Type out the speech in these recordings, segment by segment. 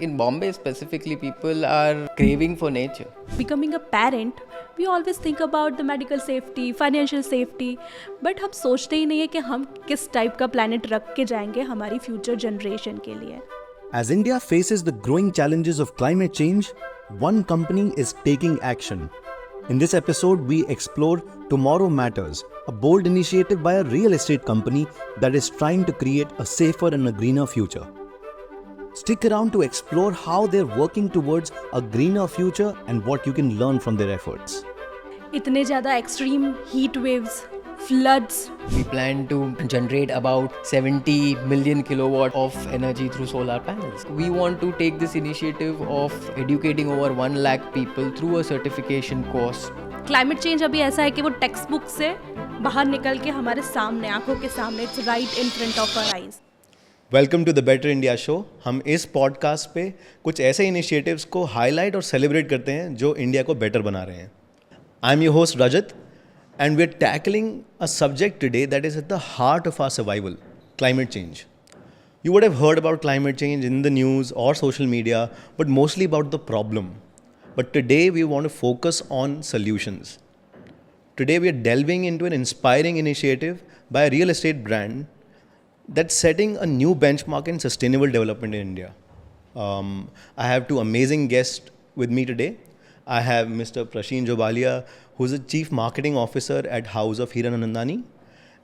In Bombay specifically, people are craving for nature. Becoming a parent, we always think about the medical safety, financial safety, but हम सोचते ही नहीं है कि हम किस टाइप का planet रख के जाएंगे हमारी future generation के लिए. As India faces the growing challenges of climate change, one company is taking action. In this episode, we explore Tomorrow Matters, a bold initiative by a real estate company that is trying to create a safer and a greener future. Stick around to explore how they're working towards a greener future and what you can learn from their efforts. इतने ज़्यादा extreme heat waves, floods, We plan to generate about 70 million kilowatt of energy through solar panels. We want to take this initiative of educating over 1 lakh people through a certification course. climate change अभी ऐसा है कि वो text book से बाहर निकल के हमारे सामने, आंखों के सामने, it's right in front of our eyes. Welcome to the better India show. हम इस पॉडकास्ट पे कुछ ऐसे इनिशिएटिव्स को हाईलाइट और सेलिब्रेट करते हैं जो इंडिया को बेटर बना रहे हैं. I am your host Rajat and we are tackling a subject today that is at the heart of our survival, climate change. You would have heard about climate change in the news or social media, but mostly about the problem. But today we want to focus on solutions. Today we are delving into an inspiring initiative by a real estate brand that's setting a new benchmark in sustainable development in India. I have two amazing guests with me today. I have Mr. Prasheen Jobalia, who's the Chief Marketing Officer at House of Hiranandani.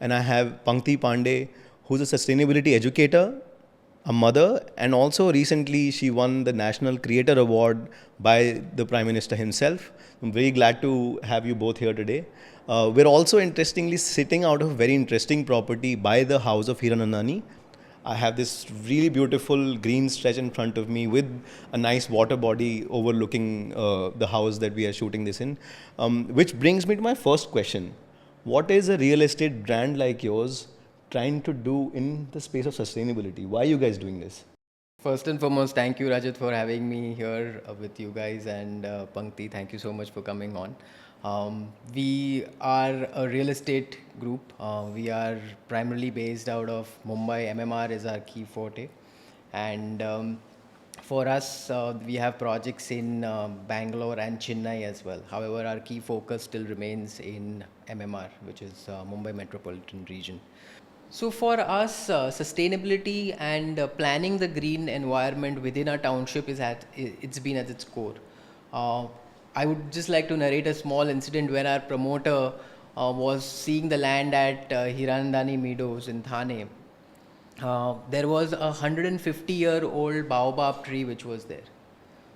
And I have Pankti Pandey, who's a sustainability educator, a mother, and also recently she won the National Creator Award by the Prime Minister himself. I'm very glad to have you both here today. We're also interestingly sitting out of a very interesting property by the House of Hiranandani. I have this really beautiful green stretch in front of me with a nice water body overlooking the house that we are shooting this in. Which brings me to my first question. What is a real estate brand like yours trying to do in the space of sustainability? Why are you guys doing this? First and foremost, thank you Rajat for having me here with you guys, and Pankti, thank you so much for coming on. We are a real estate group. We are primarily based out of Mumbai. MMR is our key forte. And for us, we have projects in Bangalore and Chennai as well. However, our key focus still remains in MMR, which is Mumbai metropolitan region. So for us, sustainability and planning the green environment within our township it's been at its core. I would just like to narrate a small incident where our promoter was seeing the land at Hiranandani Meadows in Thane. There was a 150-year-old baobab tree which was there.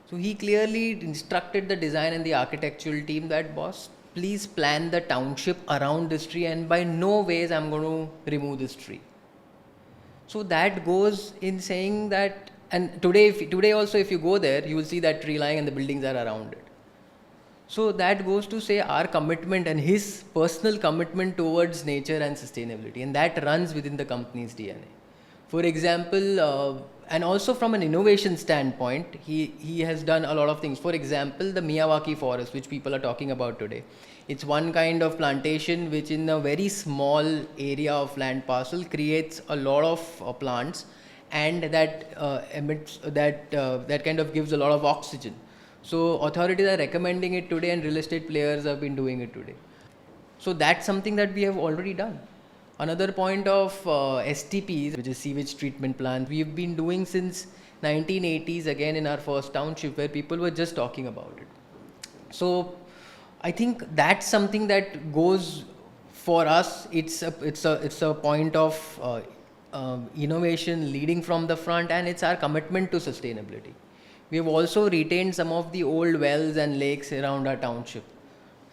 So he clearly instructed the design and the architectural team that, boss, please plan the township around this tree, and by no ways I'm going to remove this tree. So that goes in saying that, and today also if you go there, you will see that tree lying and the buildings are around it. So that goes to say our commitment and his personal commitment towards nature and sustainability, and that runs within the company's DNA. For example, and also from an innovation standpoint, he has done a lot of things. For example, the Miyawaki forest, which people are talking about today. It's one kind of plantation which in a very small area of land parcel creates a lot of plants, and that emits that kind of gives a lot of oxygen. So authorities are recommending it today, and real estate players have been doing it today. So that's something that we have already done. Another point of STPs, which is sewage treatment plants, we've been doing since 1980s, again in our first township, where people were just talking about it. So I think that's something that goes for us. It's a point of innovation leading from the front, and it's our commitment to sustainability. We have also retained some of the old wells and lakes around our township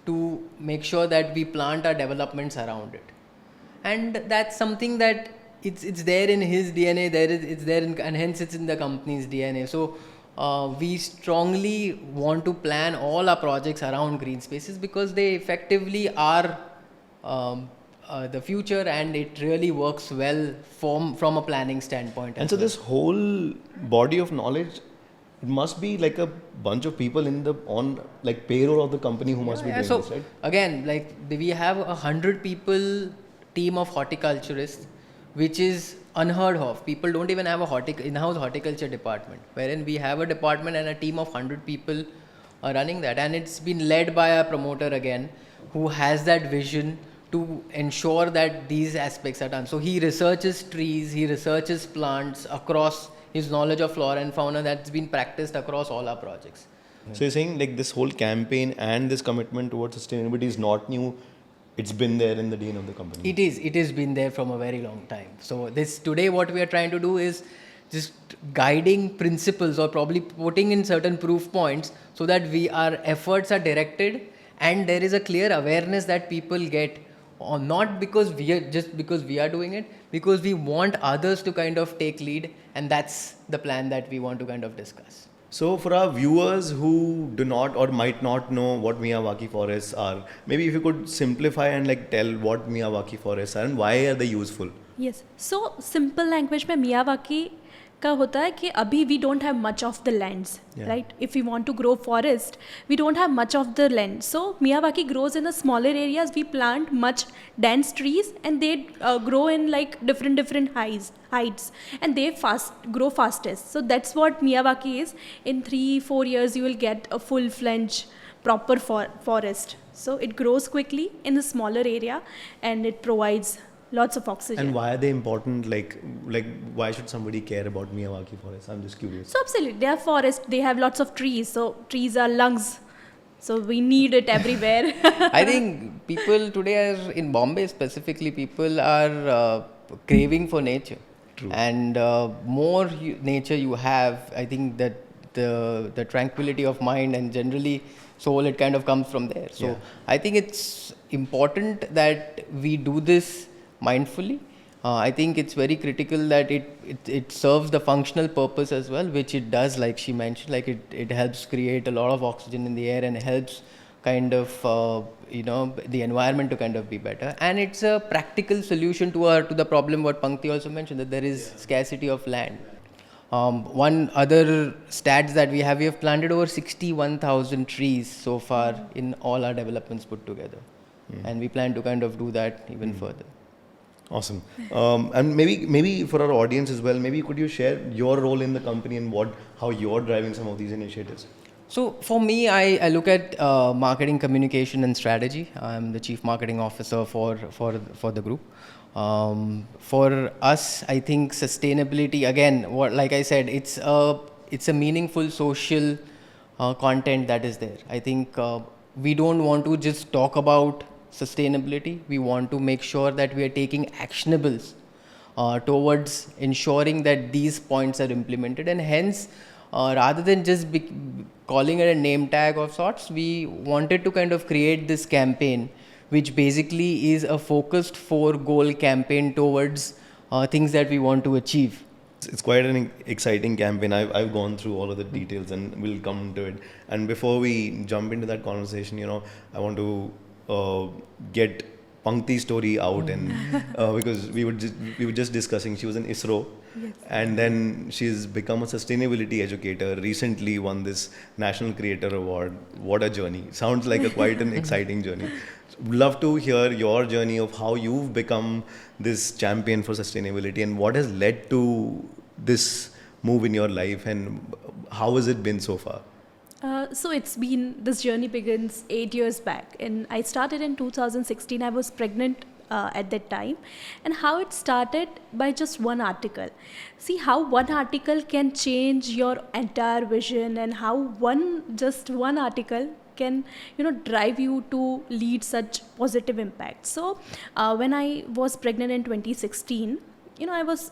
to make sure that we plant our developments around it. And that's something that it's there in his DNA, it's there and hence it's in the company's DNA. So we strongly want to plan all our projects around green spaces because they effectively are the future, and it really works well from a planning standpoint. And so this whole body of knowledge, it must be like a bunch of people on payroll of the company who must be doing this, right? Again, we have 100 people team of horticulturists, which is unheard of. People don't even have a in-house horticulture department, wherein we have a department and a team of 100 people are running that, and it's been led by a promoter again, who has that vision to ensure that these aspects are done. So he researches trees, he researches plants across his knowledge of flora and fauna that's been practiced across all our projects. So you're saying like this whole campaign and this commitment towards sustainability is not new. It's been there in the DNA of the company. It has been there from a very long time. So this today what we are trying to do is just guiding principles, or probably putting in certain proof points, so that our efforts are directed and there is a clear awareness that people get, or not because we are doing it, because we want others to kind of take lead, and that's the plan that we want to kind of discuss. So for our viewers who do not or might not know what Miyawaki forests are, maybe if you could simplify and like tell what Miyawaki forests are and why are they useful? Yes. So simple language में Miyawaki का होता है कि अभी we don't have much of the lands, Yeah. right? If we want to grow forest, we don't have much of the land. So Miyawaki grows in the smaller areas. We plant much dense trees, and they grow in like different heights, and they grow fastest. So that's what Miyawaki is. In 3-4 years, you will get a full-fledged proper forest. So it grows quickly in the smaller area, and it provides lots of oxygen. And why are they important? Like why should somebody care about Miyawaki forests? I'm just curious. So absolutely, they are forest. They have lots of trees. So trees are lungs. So we need it everywhere. I think people today are in Bombay specifically. People are craving for nature. True. And more nature you have, I think that the tranquility of mind and generally soul, it kind of comes from there. So Yeah. I think it's important that we do this mindfully. I think it's very critical that it serves the functional purpose as well, which it does, like she mentioned. Like it helps create a lot of oxygen in the air and helps kind of the environment to kind of be better. And it's a practical solution to the problem what Pankti also mentioned, that there is scarcity of land. One other stats that we have planted over 61,000 trees so far in all our developments put together. And we plan to kind of do that even further. Awesome. And maybe for our audience as well, maybe could you share your role in the company and how you're driving some of these initiatives? So for me, I look at marketing, communication, and strategy. I'm the chief marketing officer for the group. For us, I think sustainability, again, like I said, it's a meaningful social content that is there. I think we don't want to just talk about sustainability. We want to make sure that we are taking actionables towards ensuring that these points are implemented, and hence rather than just calling it a name tag of sorts, we wanted to kind of create this campaign, which basically is a focused 4-goal campaign towards things that we want to achieve. It's quite an exciting campaign. I've gone through all of the details and we'll come to it. And before we jump into that conversation, I want to get Pankti's story out, and because we were just discussing, she was in ISRO. Yes. And then she's become a sustainability educator, recently won this National Creator Award. What a journey. Sounds like quite an exciting journey. Would love to hear your journey of how you've become this champion for sustainability and what has led to this move in your life, and how has it been so far? So this journey begins 8 years back, and I started in 2016. I was pregnant at that time, and how it started by just one article. See how one article can change your entire vision, and how just one article can drive you to lead such positive impact. So when I was pregnant in 2016, I was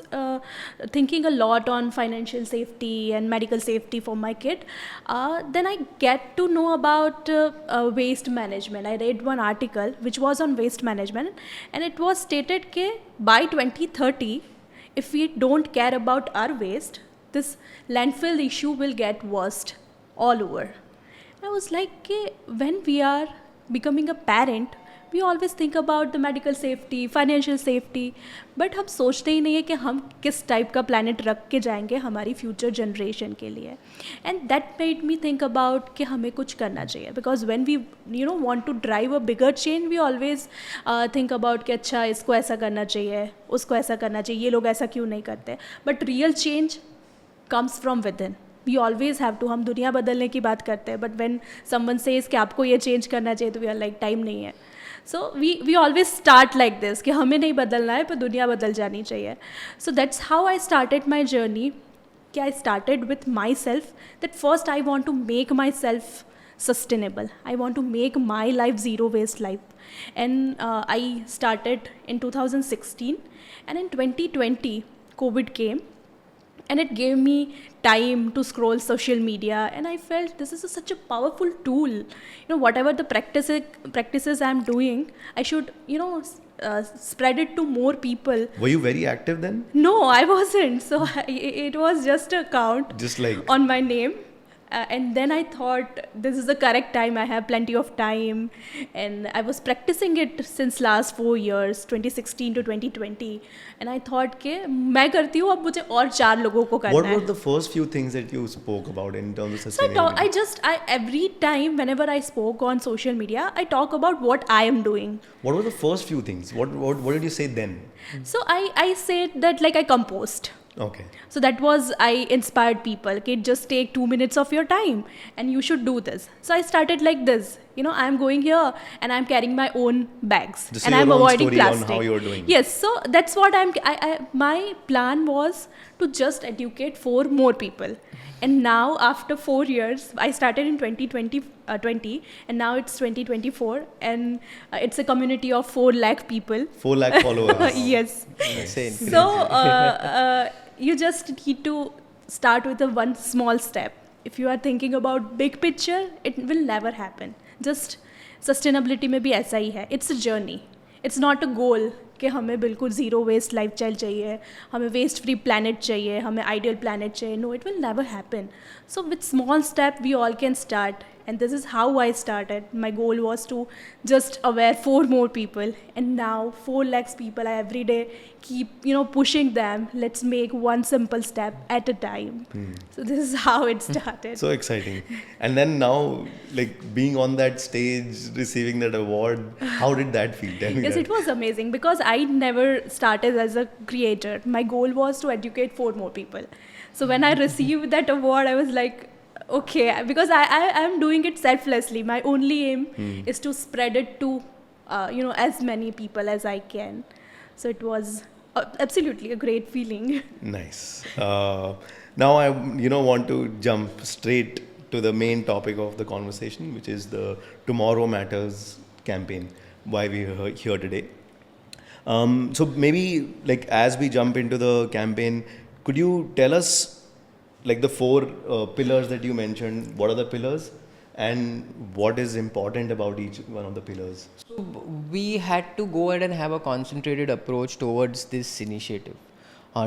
thinking a lot on financial safety and medical safety for my kid. Then I get to know about waste management. I read one article which was on waste management, and it was stated that by 2030, if we don't care about our waste, this landfill issue will get worse all over. I was like, when we are becoming a parent, we always think about the medical safety, financial safety, but हम सोचते ही नहीं है कि हम किस type का planet रख के जाएंगे हमारी फ्यूचर जनरेशन के लिए. And that made me think about कि हमें कुछ करना चाहिए, because when we want to drive a bigger change, we always think about कि अच्छा इसको ऐसा करना चाहिए, उसको ऐसा करना चाहिए, ये लोग ऐसा क्यों नहीं करते. But real change comes from within. We always have to, हम दुनिया बदलने की बात करते हैं, बट व्हेन समवन सेज कि आपको ये चेंज करना चाहिए, तो वी आर लाइक टाइम नहीं है. So we always start like this कि हमें नहीं बदलना है पर दुनिया बदल जानी चाहिए. So that's how I started my journey. कि I started with myself that first I want to make myself sustainable. I want to make my life zero waste life. And I started in 2016, and in 2020 COVID came, and it gave me time to scroll social media, and I felt this is such a powerful tool. Whatever the practices I'm doing, I should spread it to more people. Were you very active then? No, I wasn't. So it was just a account Just like on my name. And then I thought this is the correct time. I have plenty of time, and I was practicing it since last 4 years, 2016 to 2020. And I thought कि मैं करती हूँ, अब मुझे और 4 लोगों को करना what है. were the first few things that you spoke about in terms of So sustainability? I every time whenever I spoke on social media, I talk about what I am doing. What were the first few things? What did you say then? So I said that like I compost. Okay. So that was, I inspired people, okay, just take 2 minutes of your time and you should do this. So I started like this, I'm going here and I'm carrying my own bags, Just and your I'm own avoiding story on plastic. how you're doing. Yes, so that's what my plan was to just educate 4 more people. And now after 4 years, I started in 2020, and now it's 2024, and it's a community of 4 lakh people. 4 lakh followers. Yes. Insane. So you just need to start with a one small step. If you are thinking about big picture, it will never happen. Just sustainability में भी ऐसा ही है. It's a journey. It's not a goal कि हमें बिल्कुल zero waste life style चाहिए, हमें waste free planet चाहिए, हमें आइडियल प्लानट चाहिए. No, it will never happen. So with small step we all can start. And this is how I started. My goal was to just aware 4 more people, and now 4 lakhs people, I every day keep pushing them. Let's make one simple step at a time. So this is how it started. So exciting. And then now, like being on that stage, receiving that award, how did that feel? Tell me Yes, that. it was amazing because I never started as a creator. My goal was to educate 4 more people. So when I received that award, I was like, okay, because I am doing it selflessly. My only aim is to spread it to as many people as I can. So it was absolutely a great feeling. Nice. Now I want to jump straight to the main topic of the conversation, which is the Tomorrow Matters campaign. Why we are here today. So maybe like as we jump into the campaign, could you tell us like the 4 pillars that you mentioned? What are the pillars, and what is important about each one of the pillars? So we had to go ahead and have a concentrated approach towards this initiative.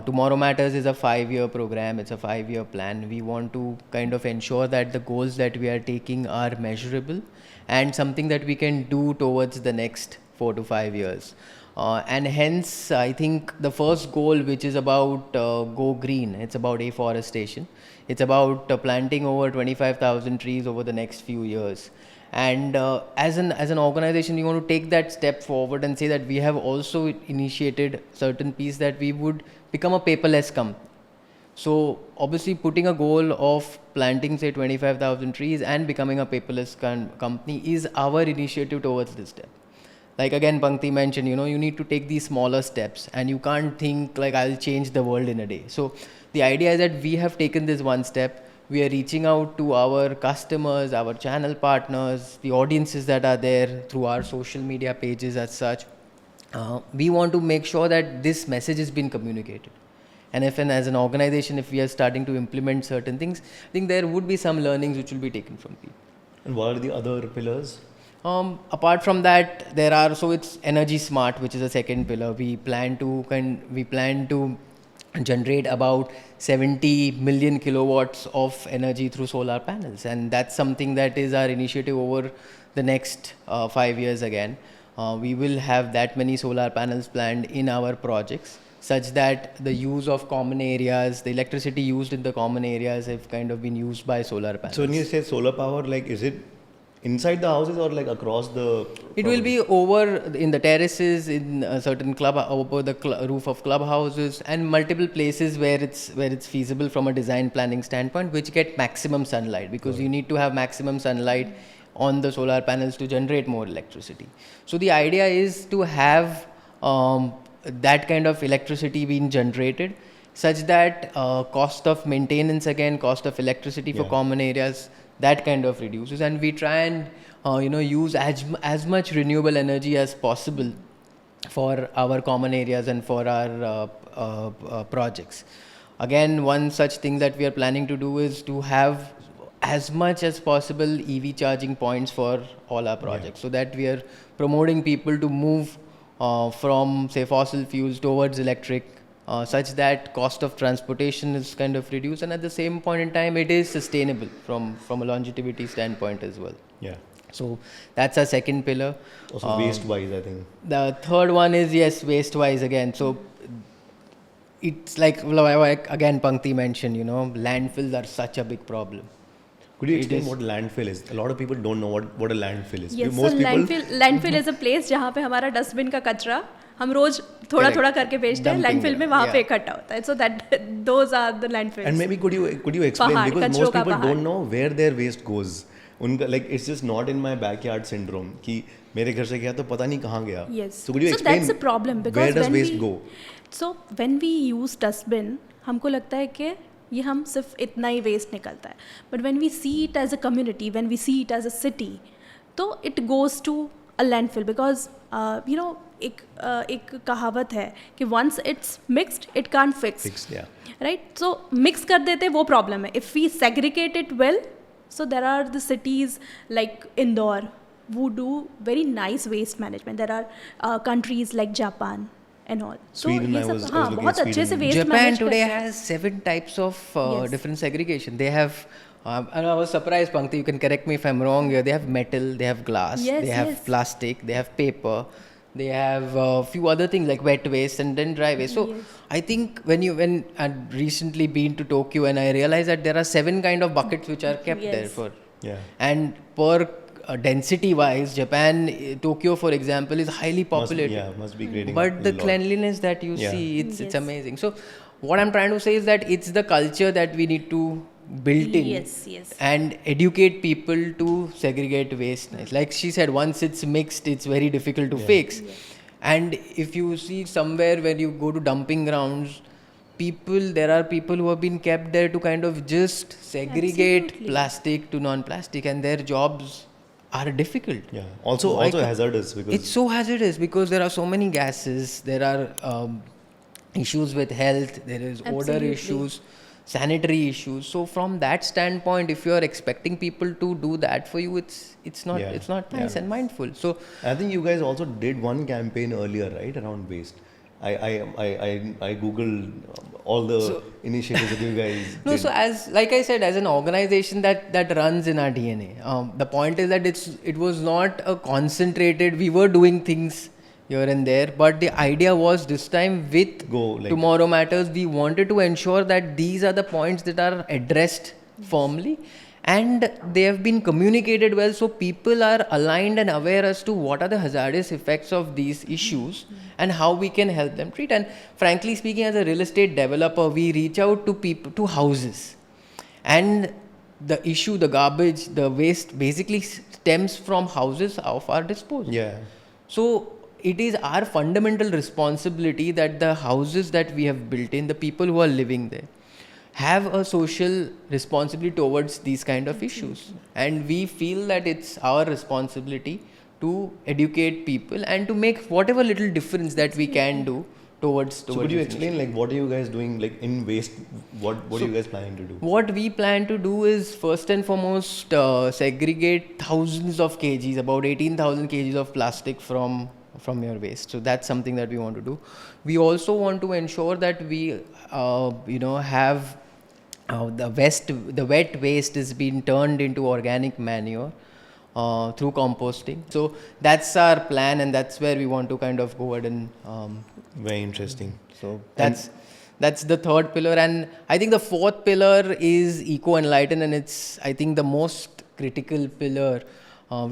Tomorrow Matters is a 5-year program. It's a 5-year plan. We want to kind of ensure that the goals that we are taking are measurable and something that we can do towards the next 4 to 5 years. And hence, I think the first goal, which is about Go Green, it's about afforestation. It's about planting over 25,000 trees over the next few years. And as an organization, we want to take that step forward and say that we have also initiated certain piece that we would become a paperless company. So obviously putting a goal of planting say 25,000 trees and becoming a paperless company is our initiative towards this step. Like again, Pankti mentioned, you need to take these smaller steps, and you can't think like I'll change the world in a day. So the idea is that we have taken this one step. We are reaching out to our customers, our channel partners, the audiences that are there through our social media pages as such. We want to make sure that this message has been communicated. And as an organization, if we are starting to implement certain things, I think there would be some learnings which will be taken from people. And what are the other pillars? Apart from that, so it's energy smart, which is a second pillar. We plan to generate about 70 million kilowatts of energy through solar panels, and that's something that is our initiative over the next 5 years again. we will have that many solar panels planned in our projects, such that the use of common areas, the electricity used in the common areas have kind of been used by solar panels. So when you say solar power, like is it inside the houses or like across the? It will be over in the terraces, in a certain club, over the roof of clubhouses, and multiple places where it's feasible from a design planning standpoint, which get maximum sunlight, because you need to have maximum sunlight on the solar panels to generate more electricity. So the idea is to have that kind of electricity being generated, such that cost of maintenance, again cost of electricity for common areas, that kind of reduces, and we try and use as much renewable energy as possible for our common areas and for our projects. Again, one such thing that we are planning to do is to have as much as possible EV charging points for all our projects, so that we are promoting people to move from, say, fossil fuels towards electric, such that cost of transportation is kind of reduced, and at the same point in time it is sustainable from a longevity standpoint as well. Yeah. So that's our second pillar. Also waste wise, I think. The third one is, yes, waste wise again. So it's like again Pankti mentioned, landfills are such a big problem. Could you explain what landfill is? A lot of people don't know what a landfill is. Yes, Most so people landfill is a place जहाँ पे हमारा dustbin का कचरा हम रोज थोड़ा थोड़ा करके भेजते हैं, लैंडफिल में वहाँ पे इकट्ठा होता है. So that those are the landfills. And maybe could you explain, पहाड़, because कचरों most का people पहाड़. don't know where their waste goes. उनका like it's just not in my backyard syndrome कि मेरे घर से गया तो पता नहीं कहाँ गया. Yes. So could you So explain that's a problem, because where does when waste we- go? So when we use dustbin, हमको लगता है कि ये हम सिर्फ इतना ही वेस्ट निकलता है. But when we see it as a community, when we see it as a city, तो it goes to a landfill, because एक कहावत है कि once it's mixed it can't fix. Fixed, yeah. Right. So mix कर देते वो problem है. If we segregate it well, so there are the cities like Indore who do very nice waste management. There are countries like Japan and all. Sweden, ये I सब was हाँ looking at बहुत अच्छे से Sweden. waste Japan manage today करते हैं. has 7 types of Yes. different segregation. They have, and I was surprised, Pankti, you can correct me if I'm wrong here. They have metal, they have glass, Yes, they have yes. plastic, they have paper, they have a few other things like wet waste and then dry waste. So Yes. I think when I'd recently been to Tokyo, and I realized that there are 7 kind of buckets which are kept there Yes. for. Yeah. And per density wise, Japan, Tokyo for example, is highly populated. Must be grading. But the a lot. cleanliness that you Yeah. see, it's Yes. amazing. So what I'm trying to say is that it's the culture that we need to build in. Yes, yes. And educate people to segregate waste. Like she said, once it's mixed, it's very difficult to fix. And if you see somewhere where you go to dumping grounds, there are people who have been kept there to kind of just segregate Absolutely. plastic to non-plastic, and their jobs are difficult. Yeah. Also hazardous, because It's so hazardous because there are so many gases. There are issues with health. There is odor Absolutely. issues, sanitary issues. So from that standpoint, if you are expecting people to do that for you, it's not Yeah. it's not nice Yeah. and mindful. So I think you guys also did one campaign earlier, right, around waste. I googled all the initiatives that you guys no, did. so like I said, as an organization that runs in our DNA, the point is that it was not a concentrated. We were doing things here and there, but the idea was this time with Tomorrow Matters, we wanted to ensure that these are the points that are addressed firmly, and they have been communicated well, so people are aligned and aware as to what are the hazardous effects of these issues and how we can help them treat. And frankly speaking, as a real estate developer, we reach out to people, to houses, and the issue, the garbage, the waste basically stems from houses of our disposal. Yeah. So it is our fundamental responsibility that the houses that we have built in, the people who are living there, have a social responsibility towards these kind of issues. And we feel that it's our responsibility to educate people and to make whatever little difference that we can do towards So could you this explain, like, what are you guys doing, like, in waste? What are you guys planning to do? What we plan to do is, first and foremost, segregate thousands of kgs, about 18,000 kgs of plastic from your waste. So that's something that we want to do. We also want to ensure that we, have the wet waste is being turned into organic manure. through composting. So that's our plan, and that's where we want to kind of go ahead and Very interesting. so that's the third pillar. And I think the fourth pillar is eco enlighten, and it's, I think, the most critical pillar.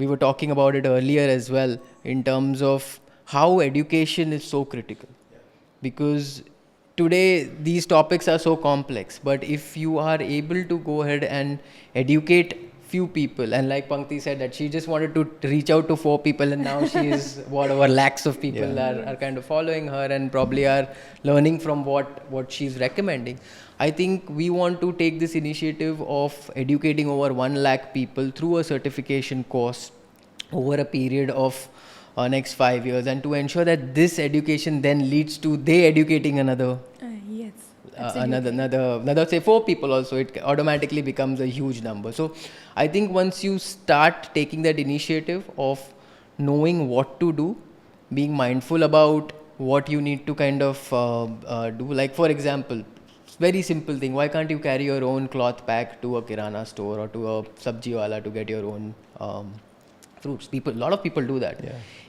We were talking about it earlier as well, in terms of how education is so critical, because today these topics are so complex, but if you are able to go ahead and educate few people, and like Pankti said that she just wanted to reach out to 4 people, and now she is whatever lakhs of people are kind of following her and probably are learning from what she's recommending. I think we want to take this initiative of educating over 1 lakh people through a certification course over a period of next 5 years, and to ensure that this education then leads to they educating another Yes. another say 4 people also. It automatically becomes a huge number. So I think once you start taking that initiative of knowing what to do, being mindful about what you need to kind of do, like for example, very simple thing, why can't you carry your own cloth pack to a kirana store or to a sabji wala to get your own fruits? A lot of people do that.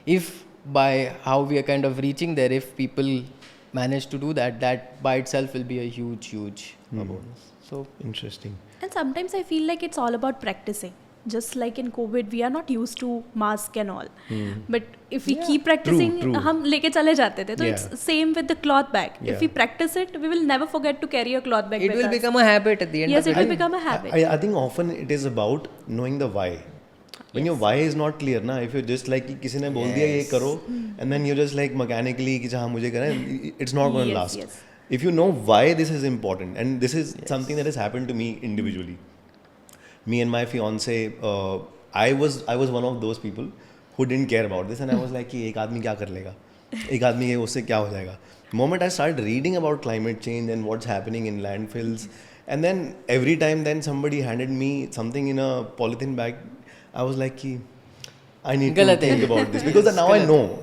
If by how we are kind of reaching there, if people manage to do that, that by itself will be a huge bonus. So Interesting. And sometimes I feel like it's all about practicing. Just like in COVID, we are not used to mask and all. But if we keep practicing, true. हम लेके चले जाते थे. So it's same with the cloth bag. If we Yeah. practice it, we will never forget to carry a cloth bag it with will us. become a habit at the end Yes, of it the will day. become a habit. I think often it is about knowing the why. When your why is not clear, na, if you're just like कि किसी ने बोल दिया ये करो, and then you're just like mechanically कि हाँ मुझे करना है, it's not going to Yes, last. yes. If you know why this is important, and this is something that has happened to me individually. Me and my fiance, I was one of those people who didn't care about this, and I was like कि एक आदमी क्या कर लेगा, एक आदमी के उससे क्या हो जाएगा. Moment I started reading about climate change and what's happening in landfills, and then every time then somebody handed me something in a polythene bag, I was like कि I need to गलत है. think about this because now I know.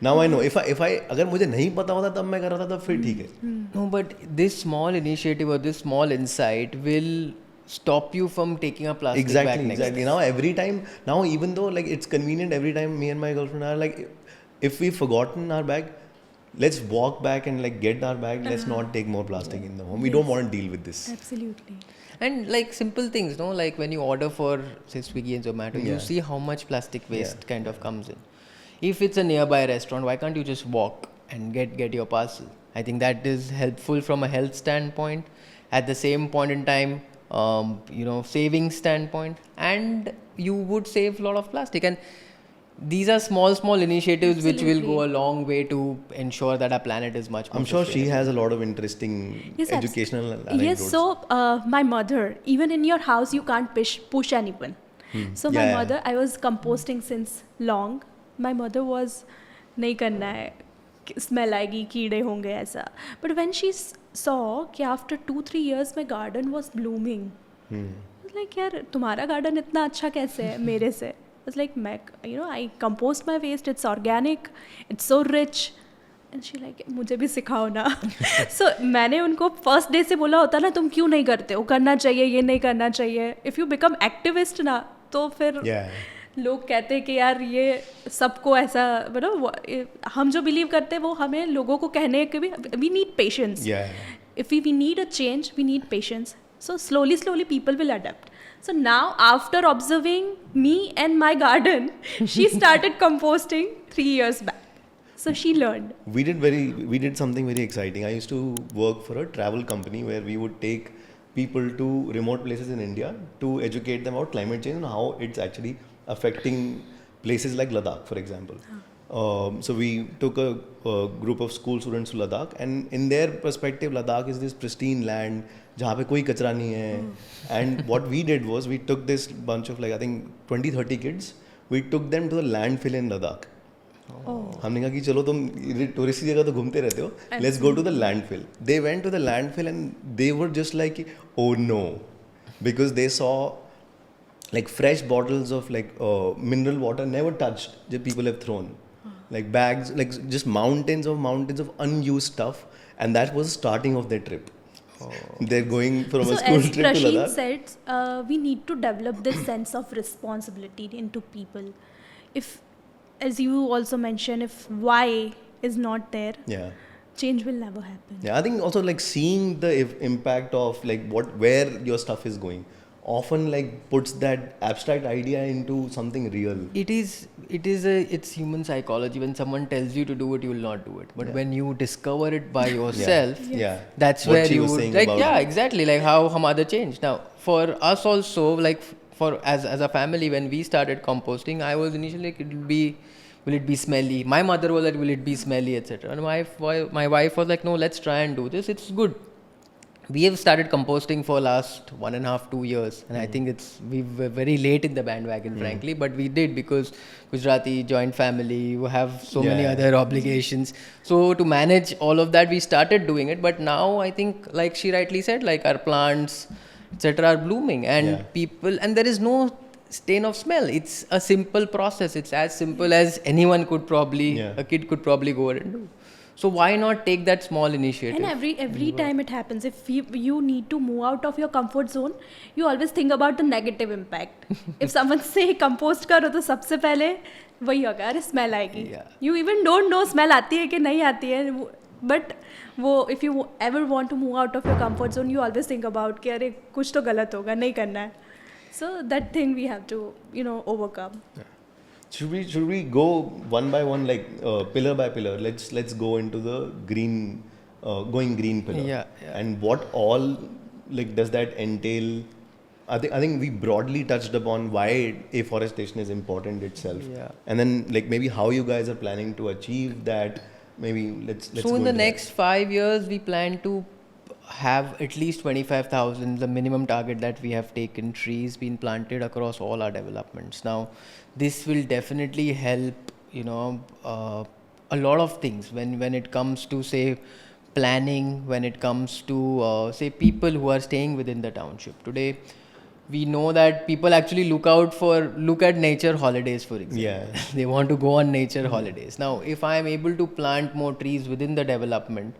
Now I know. If I अगर मुझे नहीं पता होता तब मैं कर रहा था तब फिर ठीक है. No, but this small initiative or this small insight will stop you from taking a plastic bag Exactly, next exactly. Now every time, now even though like it's convenient, every time me and my girlfriend are like, if we've forgotten our bag, let's walk back and like get our bag. Let's not take more plastic in the home. We don't want to deal with this. Absolutely. And like simple things, no, like when you order for say Swiggy and Zomato, you Yeah. see how much plastic waste kind of comes in. If it's a nearby restaurant, why can't you just walk and get your parcel? I think that is helpful from a health standpoint. At the same point in time, saving standpoint, and you would save a lot of plastic. And these are small initiatives which will go a long way to ensure that our planet is much more I'm sure she sustainable. has a lot of interesting Yes, educational Yes, anecdotes. so my mother, even in your house, you can't push anyone. So my Yeah, yeah. mother, I was composting since long. My mother was, नहीं करना है, smell आएगी, कीड़े होंगे ऐसा. But when she saw कि after 2-3 years my garden was blooming, I was like यार तुम्हारा garden इतना अच्छा कैसे है मेरे से? I was like I compost my waste. It's organic. It's so rich. And she like मुझे भी सिखाओ ना. So मैंने उनको first day से बोला होता ना तुम क्यों नहीं करते हो, करना चाहिए, ये नहीं करना चाहिए. If you become activist ना तो फिर Yeah. लोग कहते हैं कि यार ये सबको ऐसा हम जो बिलीव करते हैं वो हमें लोगों को कहने के भी we need patience. Yeah. If we need a change, we need patience. So slowly people will adapt. So now after observing me and my garden, she started composting 3 years back. So she learned. We did something very exciting. I used to work for a travel company where we would take people to remote places in India to educate them about climate change and how it's actually affecting places like Ladakh, for example. So we took a group of school students to Ladakh, and in their perspective, Ladakh is this pristine land जहाँ पे कोई कचरा नहीं है. And what we did was we took this bunch of like I think 20-30 kids. We took them to the landfill in Ladakh. हमने कहा कि चलो तुम टूरिस्ट जगह तो घूमते रहते हो, let's go to the landfill. They went to the landfill and they were just like oh no, because they saw like fresh bottles of like mineral water never touched that people have thrown, like bags, like just mountains of unused stuff, and that was the starting of their trip. They're going from So a school as trip to Prasheen Ladakh. said, we need to develop this sense of responsibility into people. If, as you also mentioned, if why is not there, Yeah. change will never happen. Yeah, I think also like seeing the impact of like where your stuff is going often like puts that abstract idea into something real. It's human psychology. When someone tells you to do it, you will not do it. But Yeah. when you discover it by yourself, Yes. Yeah. that's What where she you was would saying like, about- yeah, exactly, like how Hamada changed. Now for us also, like for as a family, when we started composting, I was initially like, will it be smelly? My mother was like, will it be smelly, etc. And my wife was like, no, let's try and do this, it's good. We have started composting for last 1.5 2 years, and I think we were very late in the bandwagon, frankly, but we did because Gujarati joint family, you have so many Yeah. other obligations. So to manage all of that, we started doing it. But now I think, like she rightly said, like our plants, etc., are blooming, and Yeah. people, and there is no stain of smell. It's a simple process. It's as simple as anyone could probably, Yeah. a kid could probably go and do. So why not take that small initiative? And every time it happens, if you need to move out of your comfort zone, you always think about the negative impact. If someone say compost करो, तो सबसे पहले वही होगा, अरे smell आएगी. Yeah. You even don't know smell आती है कि नहीं आती है. But वो if you ever want to move out of your comfort zone, you always think about कि अरे कुछ तो गलत होगा, नहीं करना है. So that thing we have to overcome. Should we go one by one, like pillar by pillar? Let's go into the green, going green pillar. Yeah. And what all like does that entail? I think we broadly touched upon why afforestation is important itself. Yeah. And then like maybe how you guys are planning to achieve that. Maybe let's So go in the into that. next 5 years, we plan to have at least 25,000, the minimum target that we have taken, trees being planted across all our developments. Now, this will definitely help, a lot of things when it comes to, say, planning, when it comes to, say, people who are staying within the township. Today, we know that people actually look at nature holidays, for example. Yeah. They want to go on nature holidays. Now, if I am able to plant more trees within the development,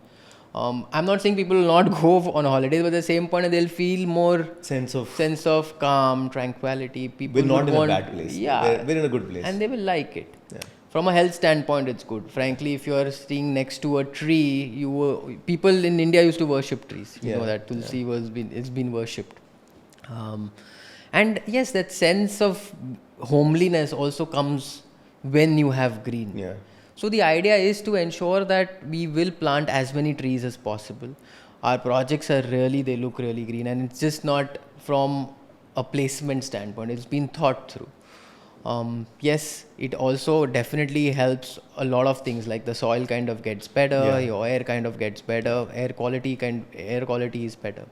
I'm not saying people will not go on holidays, but at the same point they'll feel more sense of calm, tranquility. People we're not would in a want, bad place. Yeah, We're in a good place. and they will like it. Yeah. From a health standpoint, it's good. Frankly, if you are staying next to a tree, people in India used to worship trees. You Yeah. know that Tulsi it's been worshipped. And yes, that sense of homeliness also comes when you have green. Yeah. So the idea is to ensure that we will plant as many trees as possible. Our projects they look really green, and it's just not from a placement standpoint. It's been thought through. Yes, it also definitely helps a lot of things, like the soil kind of gets better, Yeah. your air kind of gets better, air quality is better.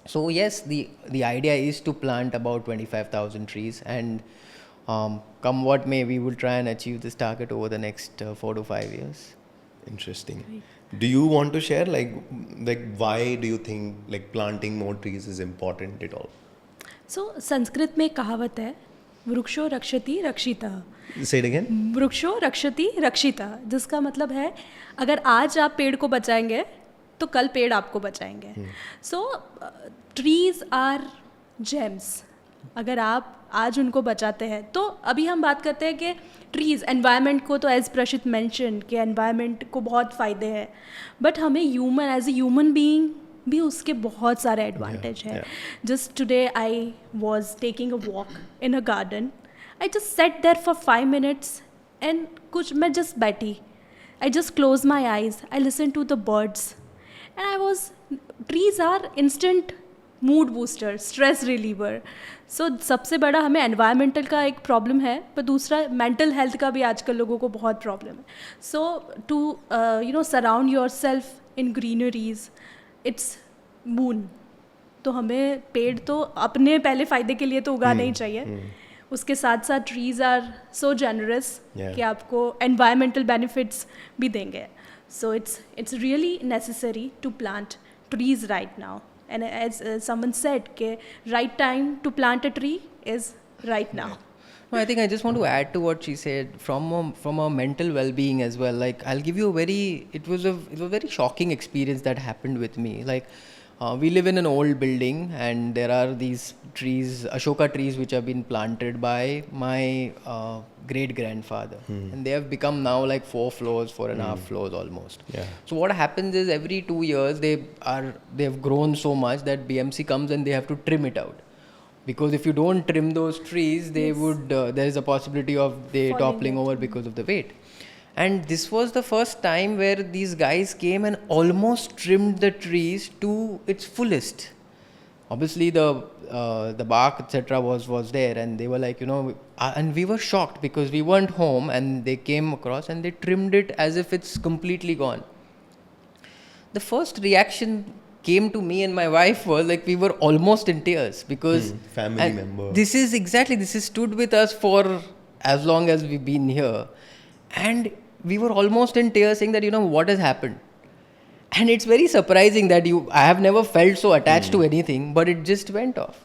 So yes, the idea is to plant about 25,000 trees, and come what may, we will try and achieve this target over the next 4 to 5 years. Interesting. Do you want to share like why do you think like planting more trees is important at all? So Sanskrit में कहावत है, वृक्षो रक्षति रक्षितः. Say it again. वृक्षो रक्षति रक्षितः, जिसका मतलब है अगर आज आप पेड़ को बचाएंगे तो कल पेड़ आपको बचाएंगे. सो ट्रीज आर जेम्स. अगर आप आज उनको बचाते हैं तो अभी हम बात करते हैं कि ट्रीज़ एनवायरनमेंट को, तो एज प्रशित मेंशन कि एनवायरनमेंट को बहुत फ़ायदे हैं, बट हमें एज ए ह्यूमन बीइंग भी उसके बहुत सारे एडवांटेज हैं. Just today I was taking a walk in a garden. I just set there for 5 minutes and कुछ मैं जस्ट बैठी. I just close my eyes, I listen to the birds and I was, trees are instant mood booster, stress reliever. So सबसे बड़ा हमें environmental का एक problem है, पर दूसरा मेंटल हेल्थ का भी आजकल लोगों को बहुत प्रॉब्लम है. So to surround yourself in greeneries, it's moon. तो हमें पेड़ तो अपने पहले फ़ायदे के लिए तो उगाने ही चाहिए. उसके साथ साथ ट्रीज़ आर सो जेनरस कि आपको एनवायरमेंटल बेनिफिट्स भी देंगे. So it's really necessary to plant trees right now. And as someone said, right time to plant a tree is right now. No, I think I just want to add to what she said from a mental well-being as well. Like, I'll give you it was a very shocking experience that happened with me. Like, We live in an old building, and there are these trees, Ashoka trees, which have been planted by my great grandfather, and they have become now like 4 floors, 4.5 floors almost. Yeah. So what happens is every 2 years they've grown so much that BMC comes and they have to trim it out. Because if you don't trim those trees, they Yes. would there is a possibility of they Falling toppling out. over because of the weight. And this was the first time where these guys came and almost trimmed the trees to its fullest. Obviously, the bark etc. was there, and they were like, and we were shocked because we weren't home, and they came across and they trimmed it as if it's completely gone. The first reaction came to me and my wife was like we were almost in tears because Family and member. this is stood with us for as long as we've been here, and we were almost in tears saying that what has happened. And it's very surprising that I have never felt so attached to anything, but it just went off.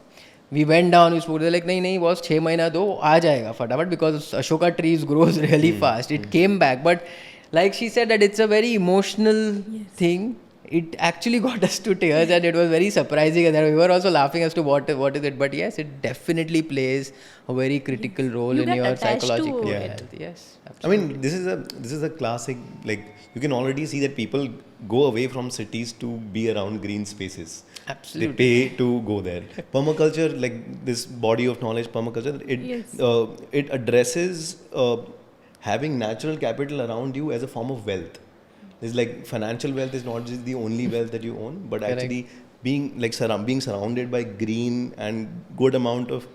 We went down, we spoke, they're like, nahi, was 6 mahina do, aa jayega fatapat, because Ashoka trees grows really fast. It came back, but like she said that it's a very emotional thing. It actually got us to tears, and it was very surprising, and we were also laughing as to what is it. But yes, it definitely plays a very critical role You in get your attached to psychological it. health. Yes, I absolutely. mean, this is a classic. Like you can already see that people go away from cities to be around green spaces. Absolutely. They pay to go there. Permaculture, like this body of knowledge, permaculture, Yes. it addresses having natural capital around you as a form of wealth. It's like financial wealth is not just the only wealth that you own, but Correct. actually being like being surrounded by green and good amount of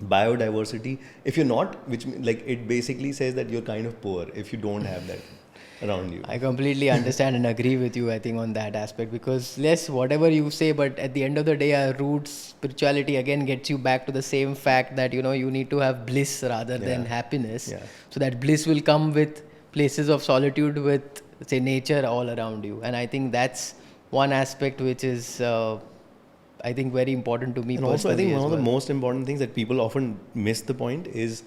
biodiversity. If you're not, which like it basically says that you're kind of poor if you don't have that around you. I completely understand and agree with you, I think, on that aspect, because yes, whatever you say, but at the end of the day, our roots, spirituality again gets you back to the same fact that you need to have bliss rather than Yeah. happiness. Yeah. So that bliss will come with places of solitude, with say nature all around you, and I think that's one aspect which is I think very important to me And also, I personally think one as of the well. most important things that people often miss the point is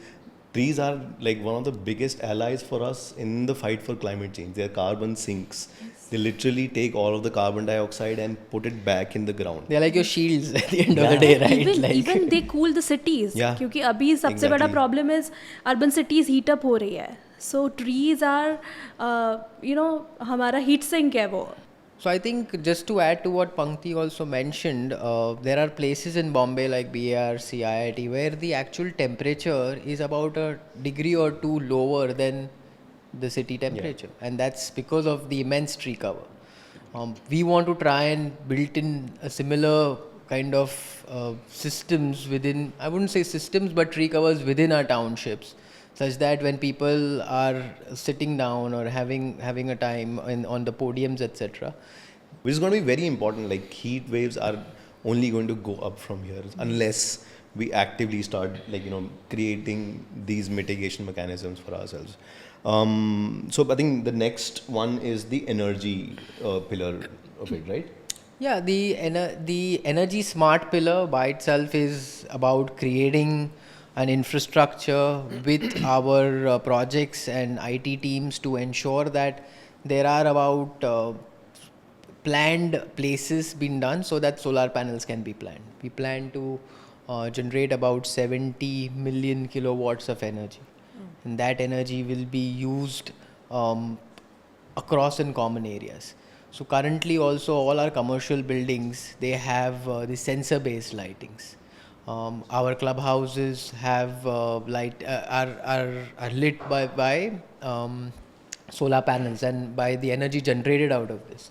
trees are like one of the biggest allies for us in the fight for climate change. They are carbon sinks. They literally take all of the carbon dioxide and put it back in the ground. They're like your shields at the end of the Yeah. day, right? Even they cool the cities. Yeah. क्योंकि अभी सबसे बड़ा Exactly. problem is urban cities heat up हो रही है. So trees are, हमारा heat sink है वो. So I think just to add to what Pankti also mentioned, there are places in Bombay like BARC, IIT where the actual temperature is about a degree or two lower than the city temperature, and that's because of the immense tree cover. We want to try and build in a similar kind of systems within, I wouldn't say systems, but tree covers within our townships, such that when people are sitting down or having a time on the podiums, etc. Which is going to be very important. Like heat waves are only going to go up from here unless we actively start creating these mitigation mechanisms for ourselves. So I think the next one is the energy pillar of it, right? Yeah, the energy smart pillar by itself is about creating an infrastructure with our projects and IT teams to ensure that there are about planned places being done so that solar panels can be planned. We plan to generate about 70 million kilowatts of energy, and that energy will be used across in common areas. So currently also all our commercial buildings, they have the sensor based lightings. Our clubhouses have are lit by solar panels and by the energy generated out of this.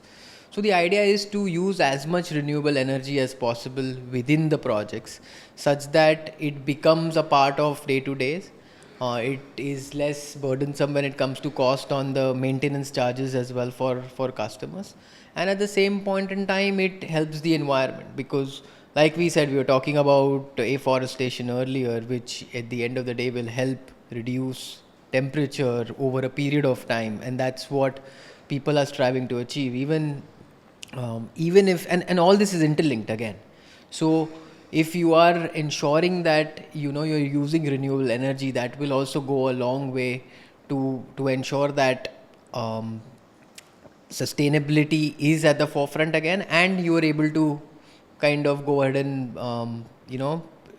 So the idea is to use as much renewable energy as possible within the projects, such that it becomes a part of day to days. It is less burdensome when it comes to cost on the maintenance charges as well for customers. And at the same point in time, it helps the environment because, like we said, we were talking about afforestation earlier, which at the end of the day will help reduce temperature over a period of time, and that's what people are striving to achieve. Even if and all this is interlinked again. So if you are ensuring that you're using renewable energy, that will also go a long way to ensure that sustainability is at the forefront again, and you are able to kind of go ahead and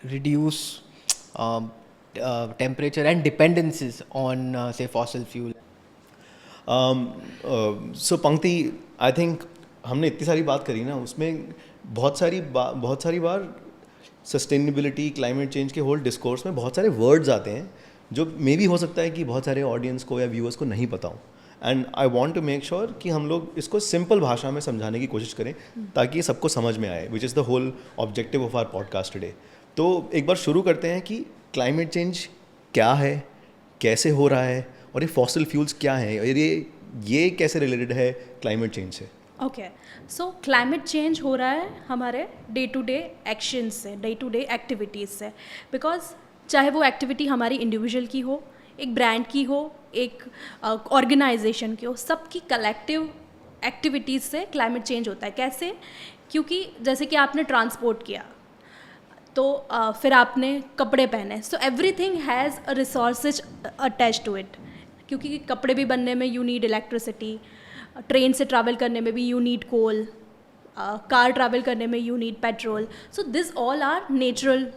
reduce temperature and dependencies on say fossil fuel. सो पंक्ति, I think हमने इतनी सारी बात करी ना, उसमें बहुत सारी बार सस्टेनेबिलिटी, क्लाइमेट चेंज के होल डिस्कोर्स में बहुत सारे वर्ड्स आते हैं जो मे भी हो सकता है कि बहुत सारे ऑडियंस को या व्यूअर्स को नहीं पता हो. And I want to make sure कि हम लोग इसको सिंपल भाषा में समझाने की कोशिश करें ताकि ये सबको समझ में आए, which is the whole objective of our podcast today. तो एक बार शुरू करते हैं कि क्लाइमेट चेंज क्या है, कैसे हो रहा है, और ये फॉसिल फ्यूल्स क्या हैं, और ये कैसे रिलेटेड है क्लाइमेट चेंज से. ओके, सो क्लाइमेट चेंज हो रहा है हमारे डे टू डे एक्शंस से, डे टू डे एक्टिविटीज़ से. बिकॉज चाहे वो एक्टिविटी हमारी इंडिविजुअल की हो, एक ब्रांड की हो, एक ऑर्गेनाइजेशन की हो, सबकी कलेक्टिव एक्टिविटीज़ से क्लाइमेट चेंज होता है. कैसे? क्योंकि जैसे कि आपने ट्रांसपोर्ट किया तो फिर आपने कपड़े पहने, so everything has a resources attach to it. क्योंकि कपड़े भी बनने में यू नीड इलेक्ट्रिसिटी, ट्रेन से ट्रैवल करने में भी you need coal, car travel करने में you need petrol. So this all are natural,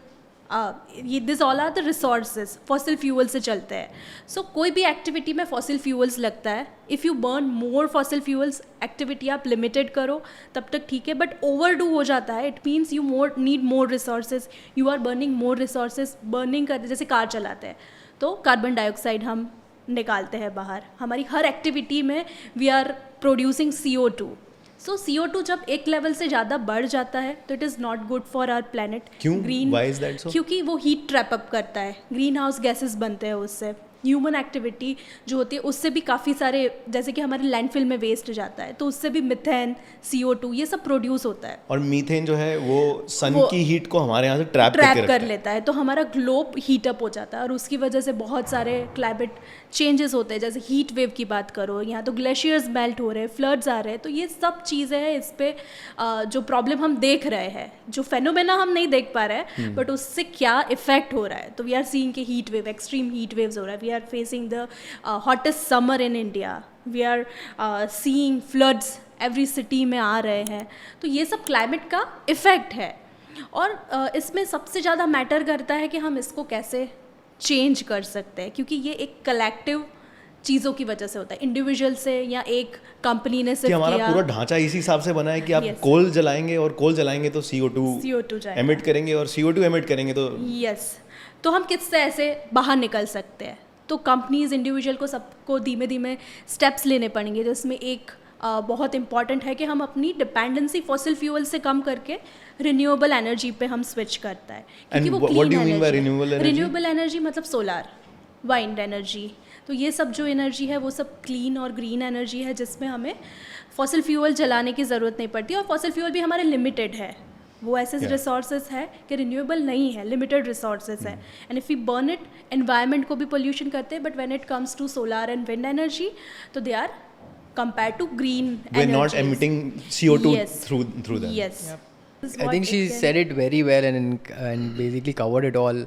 this all are the resources fossil fuel से चलते हैं. सो कोई भी एक्टिविटी में फॉसिल फ्यूल्स लगता है. If you burn more fossil fuels, activity आप लिमिटेड करो तब तक ठीक है, बट ओवर डू हो जाता है, it means you need more resources, you are burning more resources. Burning करते, जैसे कार चलाते हैं तो कार्बन डाइऑक्साइड हम निकालते हैं बाहर. हमारी हर एक्टिविटी में we are producing CO2. So CO2 जब एक लेवल से ज़्यादा बढ़ जाता है तो it is not good for our planet. क्यों? Why is that so? क्योंकि वो हीट ट्रैप अप करता है, ग्रीन हाउस गैसेस बनते हैं उससे. ह्यूमन एक्टिविटी जो होती है उससे भी काफ़ी सारे, जैसे कि हमारे लैंडफिल में वेस्ट जाता है तो उससे भी मिथेन, CO2 ये सब प्रोड्यूस होता है. और मीथेन जो है वो सन की हीट को हमारे यहाँ से ट्रैप कर लेता है, तो हमारा ग्लोब हीट अप हो जाता है और उसकी वजह से बहुत सारे क्लाइमेट चेंजेस होते हैं. जैसे हीट वेव की बात करो, यहाँ तो ग्लेशियर्स मेल्ट हो रहे हैं, फ्लड्स आ रहे हैं. तो ये सब चीज़ें हैं, इस पे जो प्रॉब्लम हम देख रहे हैं, जो फेनोमेना हम नहीं देख पा रहे हैं, बट उससे क्या इफेक्ट हो रहा है. तो वी आर सीइंग कि heat wave, extreme heat waves हो रहा है. We are facing the hottest summer in India. We are seeing floods every city में आ रहे हैं. तो ये सब क्लाइमेट का इफ़ेक्ट है. और इसमें सबसे ज़्यादा मैटर करता है कि हम इसको कैसे चेंज कर सकते हैं, क्योंकि ये एक कलेक्टिव चीज़ों की वजह से होता है, इंडिविजुअल से या एक कंपनी ने सिर्फ हमारा किया. पूरा ढांचा इसी हिसाब से बना है कि आप कोल जलाएंगे और कोल जलाएंगे तो CO2 एमिट करेंगे, और CO2 एमिट करेंगे तो तो हम किससे ऐसे बाहर निकल सकते हैं. तो कंपनीज़, इंडिविजुअल को सबको धीमे धीमे स्टेप्स लेने पड़ेंगे, जिसमें एक बहुत इंपॉर्टेंट है कि हम अपनी डिपेंडेंसी फॉसिल फ्यूल से कम करके रिन्यूएबल एनर्जी पे हम स्विच करता है. क्योंकि वो क्लीन एनर्जी, रिन्यूएबल एनर्जी मतलब सोलार, वाइंड एनर्जी. तो ये सब जो एनर्जी है वो सब क्लीन और ग्रीन एनर्जी है, जिसमें हमें फॉसिल फ्यूल जलाने की ज़रूरत नहीं पड़ती. और फॉसिल फ्यूल भी हमारे लिमिटेड है, वो ऐसे रिसोर्सेज है कि रिन्यूएबल नहीं है, लिमिटेड रिसोर्सेज है. And if we burn it, environment को भी पोल्यूशन करते हैं. But when it comes to solar and wind energy, तो they are compared to green energies. We're not emitting CO2 Yes. through them. Yes. Yep. This is I what think she it can- said it very well and basically covered it all.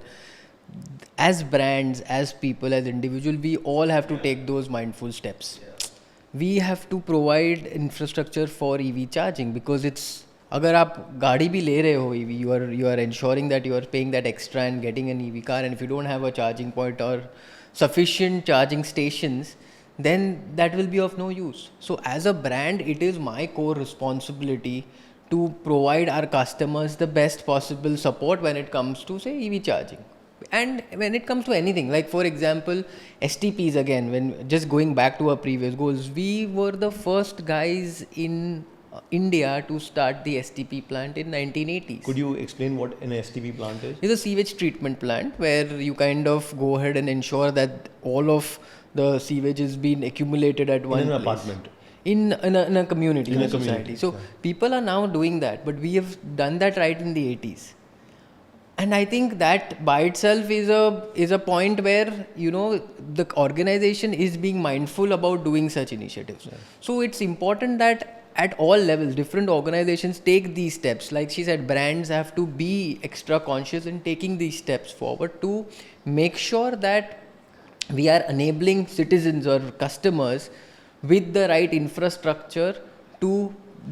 As brands, as people, as individual, we all have to take those mindful steps. We have to provide infrastructure for EV charging, because it's, अगर आप गाड़ी भी ले रहे हो EV, you are ensuring that you are paying that extra and getting an EV car, and if you don't have a charging point or sufficient charging stations, then that will be of no use. So as a brand, it is my core responsibility to provide our customers the best possible support when it comes to say EV charging, and when it comes to anything, like for example STPs. Again, when just going back to our previous goals, we were the first guys in India to start the STP plant in 1980s. Could you explain what an STP plant is? It's a sewage treatment plant where you kind of go ahead and ensure that all of the sewage is being accumulated at one in an place. apartment. In a community, in a society. community, So people are now doing that, but we have done that right in the 80s. And I think that by itself is a point where, you know, the organization is being mindful about doing such initiatives. Yeah. So it's important that at all levels, different organizations take these steps. Like she said, brands have to be extra conscious in taking these steps forward to make sure that we are enabling citizens or customers with the right infrastructure to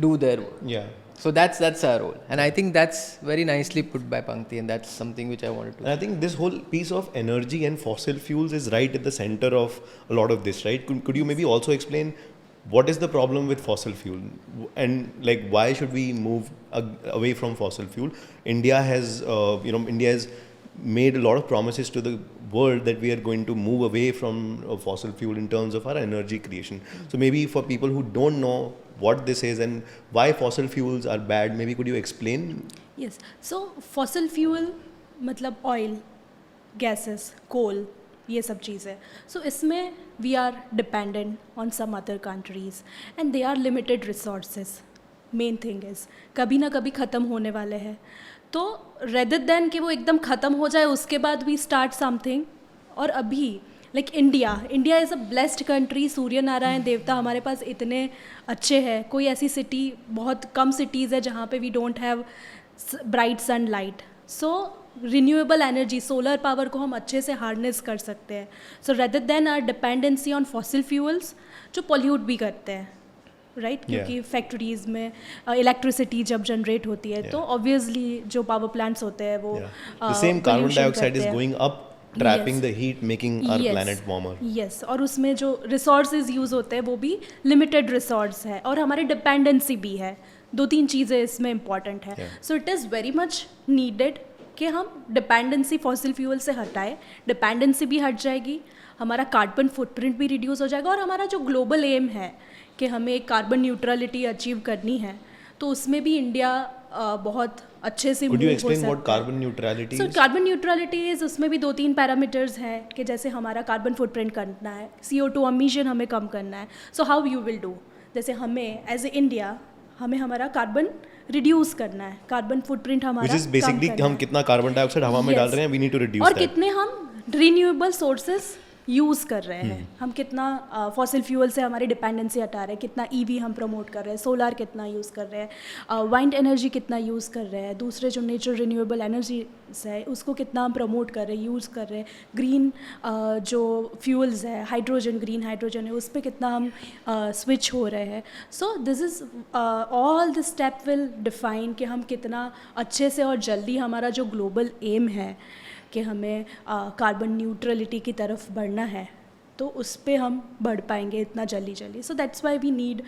do their work. Yeah. So that's our role, and I think that's very nicely put by Pankti, and that's something which I wanted And to. I think this whole piece of energy and fossil fuels is right at the center of a lot of this, right? Could you maybe also explain what is the problem with fossil fuel and like why should we move away from fossil fuel? India has, India has made a lot of promises to the world that we are going to move away from fossil fuel in terms of our energy creation. So maybe for people who don't know what this is and why fossil fuels are bad, maybe could you explain? Yes. So fossil fuel मतलब oil, gases, coal, ये सब चीज़ है. So इसमें we are dependent on some other countries and they are limited resources. Main thing is कभी ना कभी ख़त्म होने वाले हैं. तो rather than कि वो एकदम ख़त्म हो जाए उसके बाद we start something. और अभी like India is a blessed country. Surya Narayan देवता हमारे पास इतने अच्छे हैं. कोई ऐसी सिटी, बहुत कम सिटीज़ है जहाँ पे we don't have bright sunlight. So renewable energy, solar power को हम अच्छे से हार्नेस कर सकते हैं. So rather than our dependency on fossil fuels जो पोल्यूट भी करते हैं, राइट? क्योंकि फैक्ट्रीज में इलेक्ट्रिसिटी जब जनरेट होती है तो ऑब्वियसली जो पावर प्लांट्स होते हैं वो same carbon dioxide is going up, trapping Yes. the heat, making our planet warmer. Yes. और उसमें जो रिसोर्सेज यूज़ होते हैं वो भी लिमिटेड रिसोर्स है और हमारी डिपेंडेंसी भी है. 2-3 चीज़ें इसमें इंपॉर्टेंट है. So it is very much needed कि हम डिपेंडेंसी फॉसिल फ्यूल से हटाएं. डिपेंडेंसी भी हट जाएगी, हमारा कार्बन फुटप्रिंट भी रिड्यूस हो जाएगा और हमारा जो ग्लोबल एम है कि हमें एक कार्बन न्यूट्रलिटी अचीव करनी है तो उसमें भी इंडिया बहुत अच्छे से Could move you हो explain सकता what है. carbon neutrality So is? Carbon neutrality is, उसमें भी 2-3 पैरामीटर्स हैं कि जैसे हमारा कार्बन फुटप्रिंट करना है, CO2 emission हमें कम करना है. So how you will do, जैसे हमें एज ए इंडिया हमें हमारा कार्बन रिड्यूस करना है, कार्बन फुटप्रिंट हमारा Which is कम basically करना हम है. कितना कार्बन डाइऑक्साइड हवा में डाल रहे हैं, we need to reduce और that. कितने हम रिन्यूएबल सोर्सेज यूज़ कर रहे हैं, हम कितना फॉसिल फ्यूल से हमारी डिपेंडेंसी हटा रहे हैं, कितना ईवी हम प्रमोट कर रहे हैं, सोलार कितना यूज़ कर रहे हैं, वाइंड एनर्जी कितना यूज़ कर रहे हैं, दूसरे जो नेचुरल रिन्यूएबल एनर्जी है उसको कितना हम प्रमोट कर रहे हैं, यूज़ कर रहे हैं, ग्रीन जो फ्यूल्स है, हाइड्रोजन, ग्रीन हाइड्रोजन है, उस पर कितना हम स्विच हो रहे हैं. So this is all this step will define कि हम कितना अच्छे से और जल्दी हमारा जो ग्लोबल एम है कि हमें कार्बन न्यूट्रलिटी की तरफ बढ़ना है तो उस पे हम बढ़ पाएंगे इतना जल्दी. So that's why we need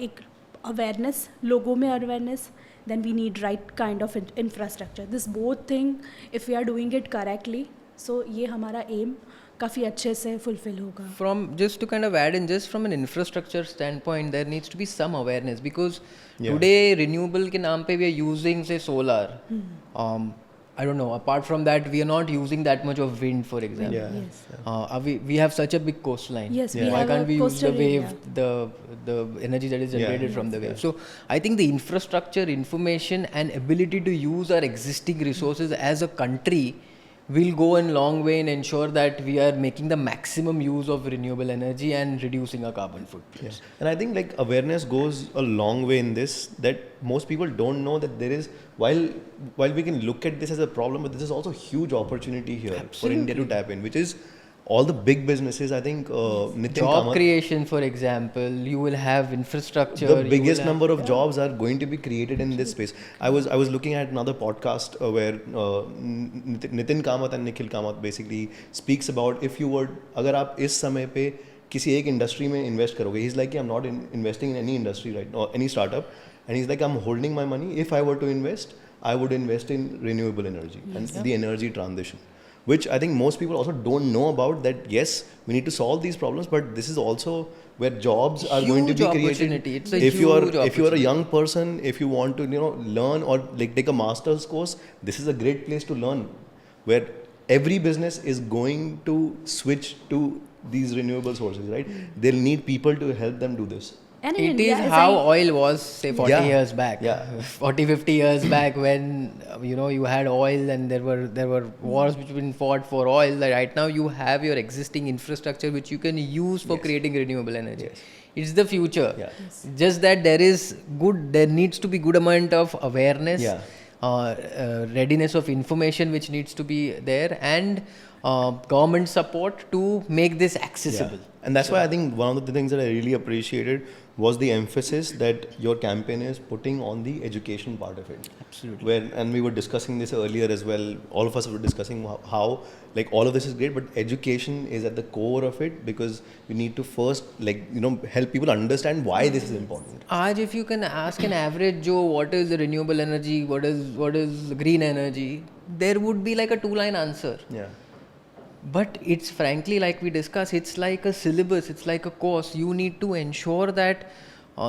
एक अवेयरनेस, लोगों में awareness, then we need right kind of infrastructure. This both thing if we are doing it correctly, so ये हमारा एम काफ़ी अच्छे से फुलफिल होगा. From just to kind of add in, just from an infrastructure standpoint, there needs to be some awareness because today renewable के नाम पे we are using say solar. I don't know. Apart from that, we are not using that much of wind, for example. Yeah. Yes. We have such a big coastline. Yes, we Why have can't a we use the coastal wave, area. the energy that is generated from the wave? So I think the infrastructure, information, and ability to use our existing resources as a country will go a long way in ensure that we are making the maximum use of renewable energy and reducing our carbon footprint. Yeah. And I think like awareness goes a long way in this, that most people don't know that there is, while we can look at this as a problem, but this is also a huge opportunity here for India to tap in, which is all the big businesses. I think Nitin Job Kamath, creation, for example, you will have infrastructure. the you will biggest have- number of jobs are going to be created in this space. I was looking at another podcast where Nitin Kamath and Nikhil Kamath basically speaks about if you were, अगर आप इस समय पे किसी एक industry में invest करोगे, he's like I'm not investing in any industry right now, any startup, and he's like I'm holding my money. If I were to invest, I would invest in renewable energy and the energy transition, which I think most people also don't know about, that yes, we need to solve these problems, but this is also where jobs are going to Huge be created. opportunity. It's a if you are huge if you are a opportunity. young person, if you want to learn or like take a master's course, this is a great place to learn, where every business is going to switch to these renewable sources, right? They'll need people to help them do this. And in It India, is as how I- oil was, say, 40 Yeah. years back. Yeah. 40, 50 years back when, you had oil and there were wars which been fought for oil. Like right now you have your existing infrastructure which you can use for creating renewable energy. Yes. It's the future. Yeah. Just that there needs to be good amount of awareness, Yeah. readiness of information which needs to be there, and government support to make this accessible. Yeah. And that's why I think one of the things that I really appreciated was the emphasis that your campaign is putting on the education part of it. Absolutely. Where, and we were discussing this earlier as well. All of us were discussing how like all of this is great, but education is at the core of it, because we need to first help people understand why this is important. Aaj, if you can ask an average Joe what is renewable energy, what is green energy, there would be like a 2-line answer. Yeah. But it's frankly, like we discussed, it's like a syllabus, it's like a course. You need to ensure that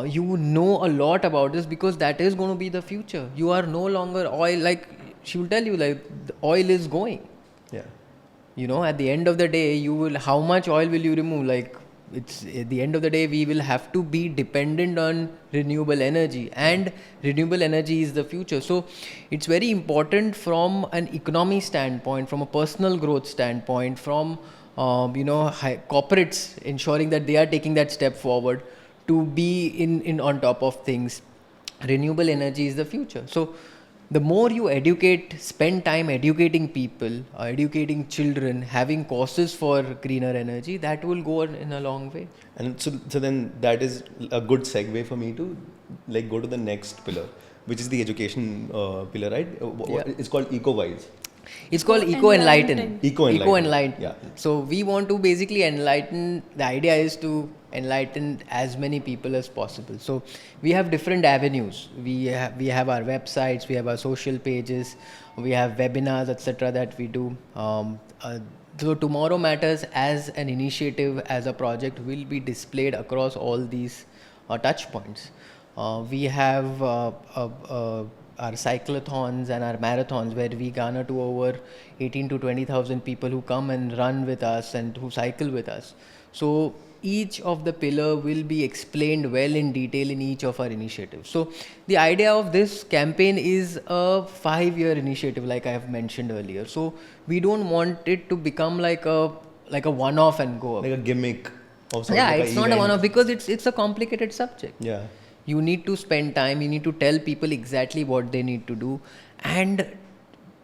you know a lot about this, because that is going to be the future. You are no longer oil, like she will tell you, like the oil is going. Yeah. You know, at the end of the day, how much oil will you remove? Like, it's at the end of the day, we will have to be dependent on renewable energy, and renewable energy is the future. So it's very important from an economy standpoint, from a personal growth standpoint, from corporates ensuring that they are taking that step forward to be in on top of things. Renewable energy is the future. So the more you spend time educating people, educating children, having courses for greener energy, that will go in a long way. And so then that is a good segue for me to like go to the next pillar, which is the education pillar, right? Yeah. It's called EcoWise. It's called Eco-Enlighten. Eco-Enlighten. Yeah. So we want to basically enlighten. The idea is to enlighten as many people as possible. So we have different avenues. We have our websites, we have our social pages, we have webinars, etc. that we do. So Tomorrow Matters as an initiative, as a project, will be displayed across all these touch points. We have our cyclothons and our marathons, where we garner to over 18 to 20,000 people who come and run with us and who cycle with us. So each of the pillar will be explained well in detail in each of our initiatives. So the idea of this campaign is a 5-year initiative, like I have mentioned earlier. So we don't want it to become like a one-off and go up. Like a gimmick of something. Yeah, like it's not a one-off, because it's a complicated subject. Yeah. You need to spend time, you need to tell people exactly what they need to do, and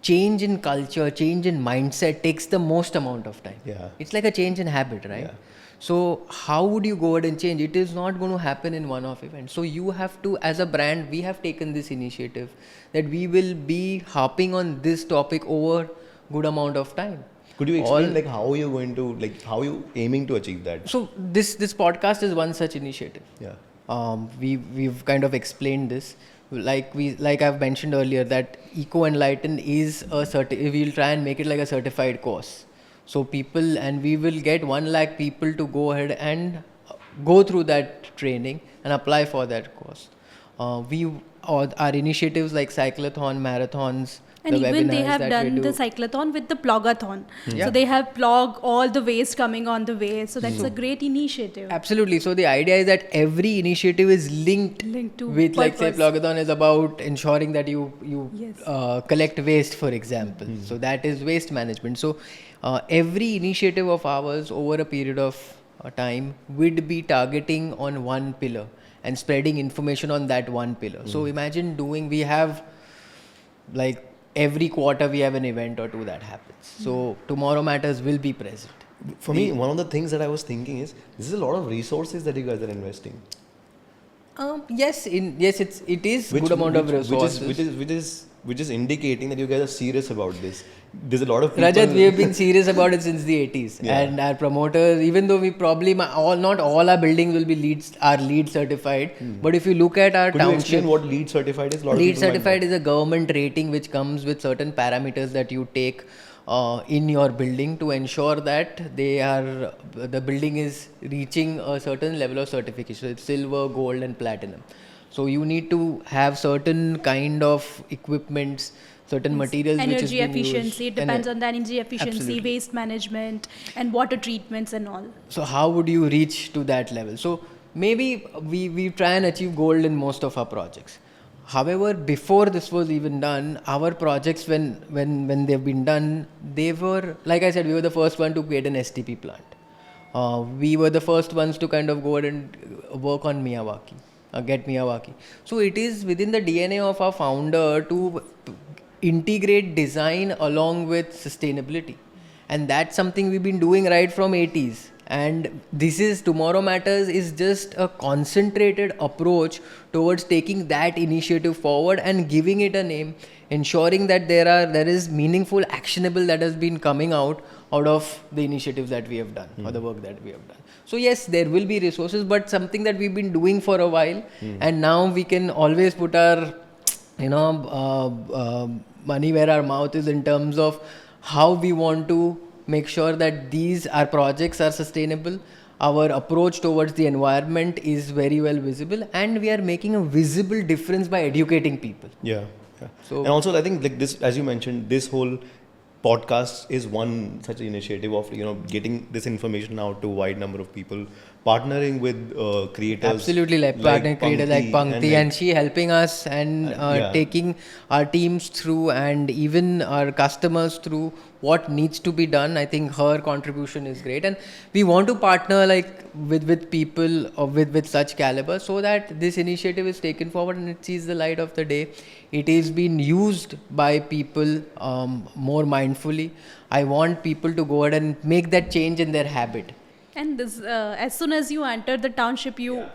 change in culture, change in mindset takes the most amount of time. Yeah. It's like a change in habit, right? Yeah. So how would you go ahead and change? It is not going to happen in one-off event. So you have to, as a brand, we have taken this initiative that we will be harping on this topic over good amount of time. Could you explain how are you going to, how are you aiming to achieve that? So this podcast is one such initiative. Yeah. We've kind of explained this, like I've mentioned earlier, that Eco-Enlighten is we'll try and make it like a certified course. So we will get 1 lakh people to go ahead and go through that training and apply for that course. Our initiatives like cyclothon, marathons, and the even they webinars have that done we do. the cyclothon with the plogathon. Yeah. So they have plog all the waste coming on the way. So that's a great initiative. Absolutely. So the idea is that every initiative is linked To with, like, say, purpose. Plogathon is about ensuring that you Yes. collect waste, for example. So that is waste management. So every initiative of ours over a period of time would be targeting on one pillar and spreading information on that one pillar. So imagine we have like every quarter we have an event or two that happens. So Tomorrow Matters will be present. For me, one of the things that I was thinking is, this is a lot of resources that you guys are investing. Yes, it is good amount of resources. Which is indicating that you guys are serious about this. There's a lot of people. Rajat, we have been serious about it since the 80s. Yeah. And our promoters, even though we probably, not all our buildings will be LEED certified. But if you look at our Could you township, explain what LEED certified is? LEED certified is a government rating which comes with certain parameters that you take in your building to ensure that the building is reaching a certain level of certification. So it's silver, gold and platinum. So you need to have certain kind of equipments, certain materials which is Energy being efficiency, used. it depends on the energy efficiency, Absolutely. waste management and water treatments and all. So how would you reach to that level? So maybe we try and achieve gold in most of our projects. However, before this was even done, our projects, when they've been done, they were, like I said, we were the first one to create an STP plant. We were the first ones to kind of go ahead and work on Miyawaki, get Miyawaki. So it is within the DNA of our founder to integrate design along with sustainability. and that's something we've been doing right from 80s. And this is Tomorrow Matters is just a concentrated approach towards taking that initiative forward and giving it a name, ensuring that there is meaningful actionable that has been coming out of the initiatives that we have done or the work that we have done. So yes, there will be resources, but something that we've been doing for a while, and now we can always put our money where our mouth is in terms of how we want to make sure that our projects are sustainable. Our approach towards the environment is very well visible, and we are making a visible difference by educating people. Yeah. So, and also I think like this, as you mentioned, this whole podcast is one such initiative of getting this information out to a wide number of people, partnering with creators. Absolutely, like partner creators like Pankti, and she helping us and taking our teams through, and even our customers through what needs to be done. I think her contribution is great, and we want to partner like with people with such caliber, so that this initiative is taken forward and it sees the light of the day. It is being used by people more mindfully. I want people to go ahead and make that change in their habit. And this, as soon as you enter the township, you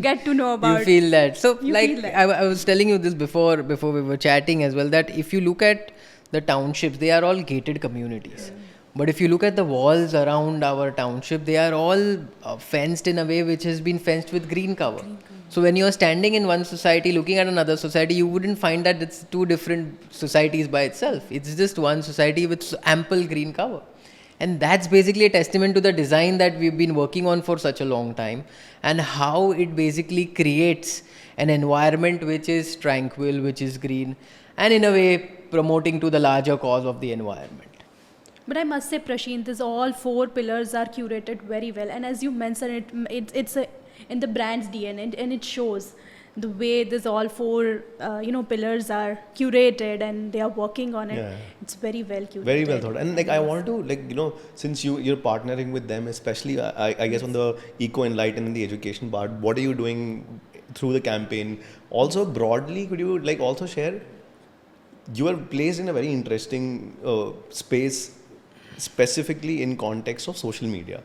get to know about. You feel that. So You like feel that. I was telling you this before we were chatting as well, that if you look at the townships, they are all gated communities. But if you look at the walls around our township, they are all fenced in a way which has been fenced with green cover. So when you're standing in one society looking at another society, you wouldn't find that it's two different societies by itself. It's just one society with ample green cover. And that's basically a testament to the design that we've been working on for such a long time, and how it basically creates an environment which is tranquil, which is green, and in a way promoting to the larger cause of the environment. But I must say, Prashint, these all 4 pillars are curated very well. And as you mentioned, it's in the brand's DNA, and it shows the way these all 4 pillars are curated and they are working on it. Yeah. It's very well curated. Very well thought. And like I want to since you're partnering with them, especially I guess on the eco enlighten and the education part, what are you doing through the campaign? Also broadly, could you also share, you are placed in a very interesting space, specifically in context of social media.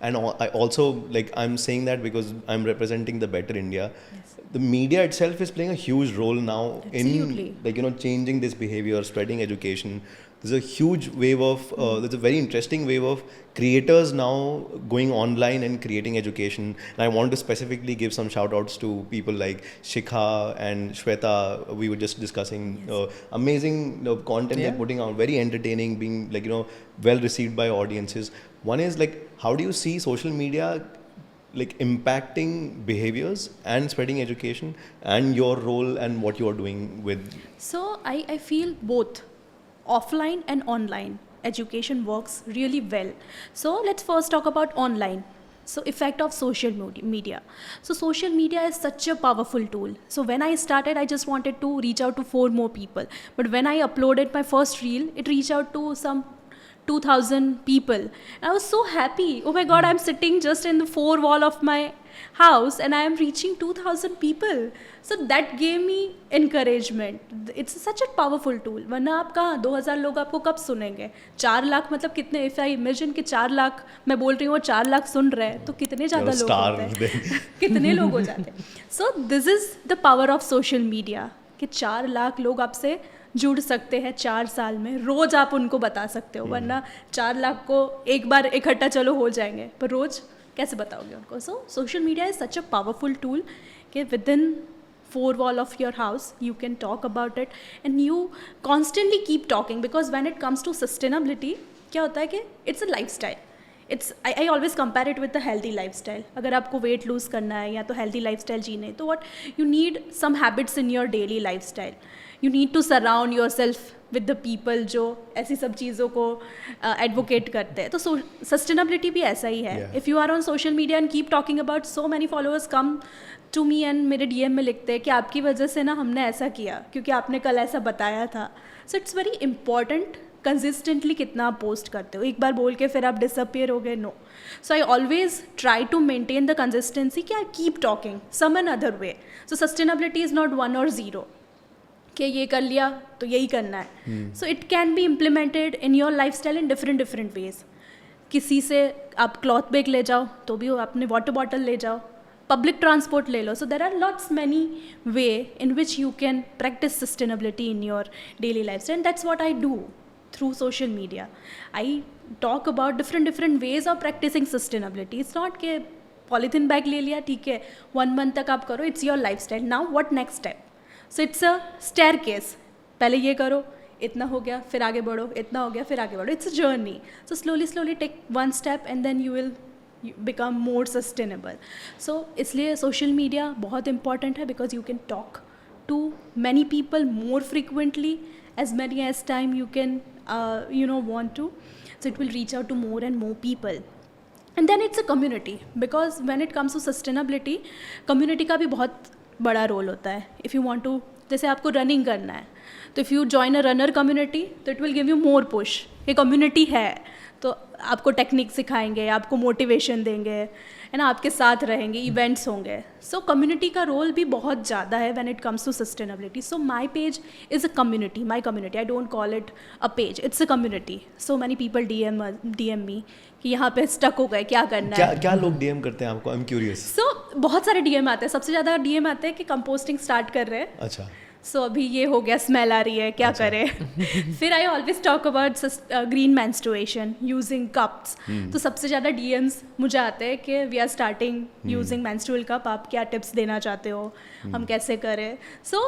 And I also I'm saying that because I'm representing the Better India. Yes. The media itself is playing a huge role now. Absolutely. In changing this behavior, spreading education. There's a huge wave of there's a very interesting wave of creators now going online and creating education. And I want to specifically give some shout outs to people like Shikha and Shweta. We were just discussing amazing content they're putting out, very entertaining, being well received by audiences. One is how do you see social media impacting behaviors and spreading education, and your role and what you are doing with? So I feel both offline and online education works really well. So let's first talk about online. So effect of social media. So social media is such a powerful tool. So when I started, I just wanted to reach out to 4 more people. But when I uploaded my first reel, it reached out to some 2,000 people. And I was so happy. Oh my God, I'm sitting just in the 4 wall of my house and I am reaching 2,000 people. So that gave me encouragement. It's such a powerful tool. वरना आप कहाँ 2,000 लोग आपको कब सुनेंगे? 4 लाख मतलब कितने? If I imagine कि 4 लाख मैं बोल रही हूँ 4 लाख सुन रहे हैं तो कितने ज़्यादा लोग होते हैं? कितने लोग हो जाते हैं? So this is the power of social media कि 4 लाख लोग आपसे जुड़ सकते हैं 4 साल में. रोज आप उनको बता सकते हो, वरना 4 लाख को एक बार इकट्ठा चलो हो जाएंगे, पर रोज कैसे बताओगे उनको? So social media is such a powerful tool कि within 4 wall of your house you can talk about it and you constantly keep talking, because when it comes to sustainability क्या होता है कि it's a lifestyle. I always compare it with the healthy lifestyle. अगर आपको weight lose करना है या तो healthy lifestyle जीने, तो what you need some habits in your daily lifestyle. You need to surround yourself with the people जो ऐसी सब चीज़ों को advocate करते हैं. तो sustainability भी ऐसा ही है. If you are on social media and keep talking about, so many followers come to me and मेरे DM में लिखते हैं कि आपकी वजह से ना हमने ऐसा किया क्योंकि आपने कल ऐसा बताया था. So it's very important consistently कितना आप पोस्ट करते हो. एक बार बोल के फिर आप डिसअपियर हो गए, no. So I always try to maintain the consistency कि I keep talking some an other way. So sustainability is not 1 or 0. कि ये कर लिया तो यही करना है. So it can be implemented in your life style in different ways. किसी से आप क्लॉथ बैग ले जाओ तो भी आपने वाटर बॉटल ले जाओ, पब्लिक ट्रांसपोर्ट ले लो. So there are lots many way in which you can practice sustainability in your daily life. And that's what I do through social media. I talk about different ways of practicing sustainability. It's not कि polythene bag ले लिया ठीक है 1 month तक आप करो, it's your lifestyle. Now what next step? So it's a staircase. पहले ये करो, इतना हो गया, फिर आगे बढ़ो, इतना हो गया, फिर आगे बढ़ो. It's a journey. So slowly take one step and then you will become more sustainable. So इसलिए social media बहुत important है because you can talk to many people more frequently, as many as time you can want to. So it will reach out to more and more people. And then it's a community, because when it comes to sustainability, community का भी बहुत बड़ा role होता है. If you want to, जैसे आपको running करना है तो if you join a runner community तो it will give you more push. ये कम्युनिटी है तो आपको टेक्निक सिखाएंगे, आपको मोटिवेशन देंगे, है ना, आपके साथ रहेंगे, इवेंट्स होंगे. सो कम्युनिटी का रोल भी बहुत ज़्यादा है when it comes to sustainability. So my page is a community, my community. I don't call it a page, it's a community. So many people DM me कि यहाँ पे स्टक हो गए, क्या करना है. क्या लोग डीएम करते हैं आपको? I am curious. सो बहुत सारे डीएम आते हैं. सबसे ज़्यादा डीएम आते हैं कि कंपोस्टिंग स्टार्ट कर रहे हैं. अच्छा. सो अभी ये हो गया, स्मेल आ रही है, क्या करें. फिर I always talk about green menstruation using cups. तो सबसे ज़्यादा डीएम्स मुझे आते हैं कि we are starting using menstrual cup, आप क्या टिप्स देना चाहते हो, हम कैसे करें. So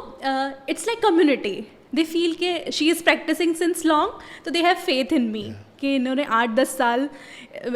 it's like community. They feel कि she is practicing since long, तो दे हैव फेथ इन मी कि इन्होंने 8-10 साल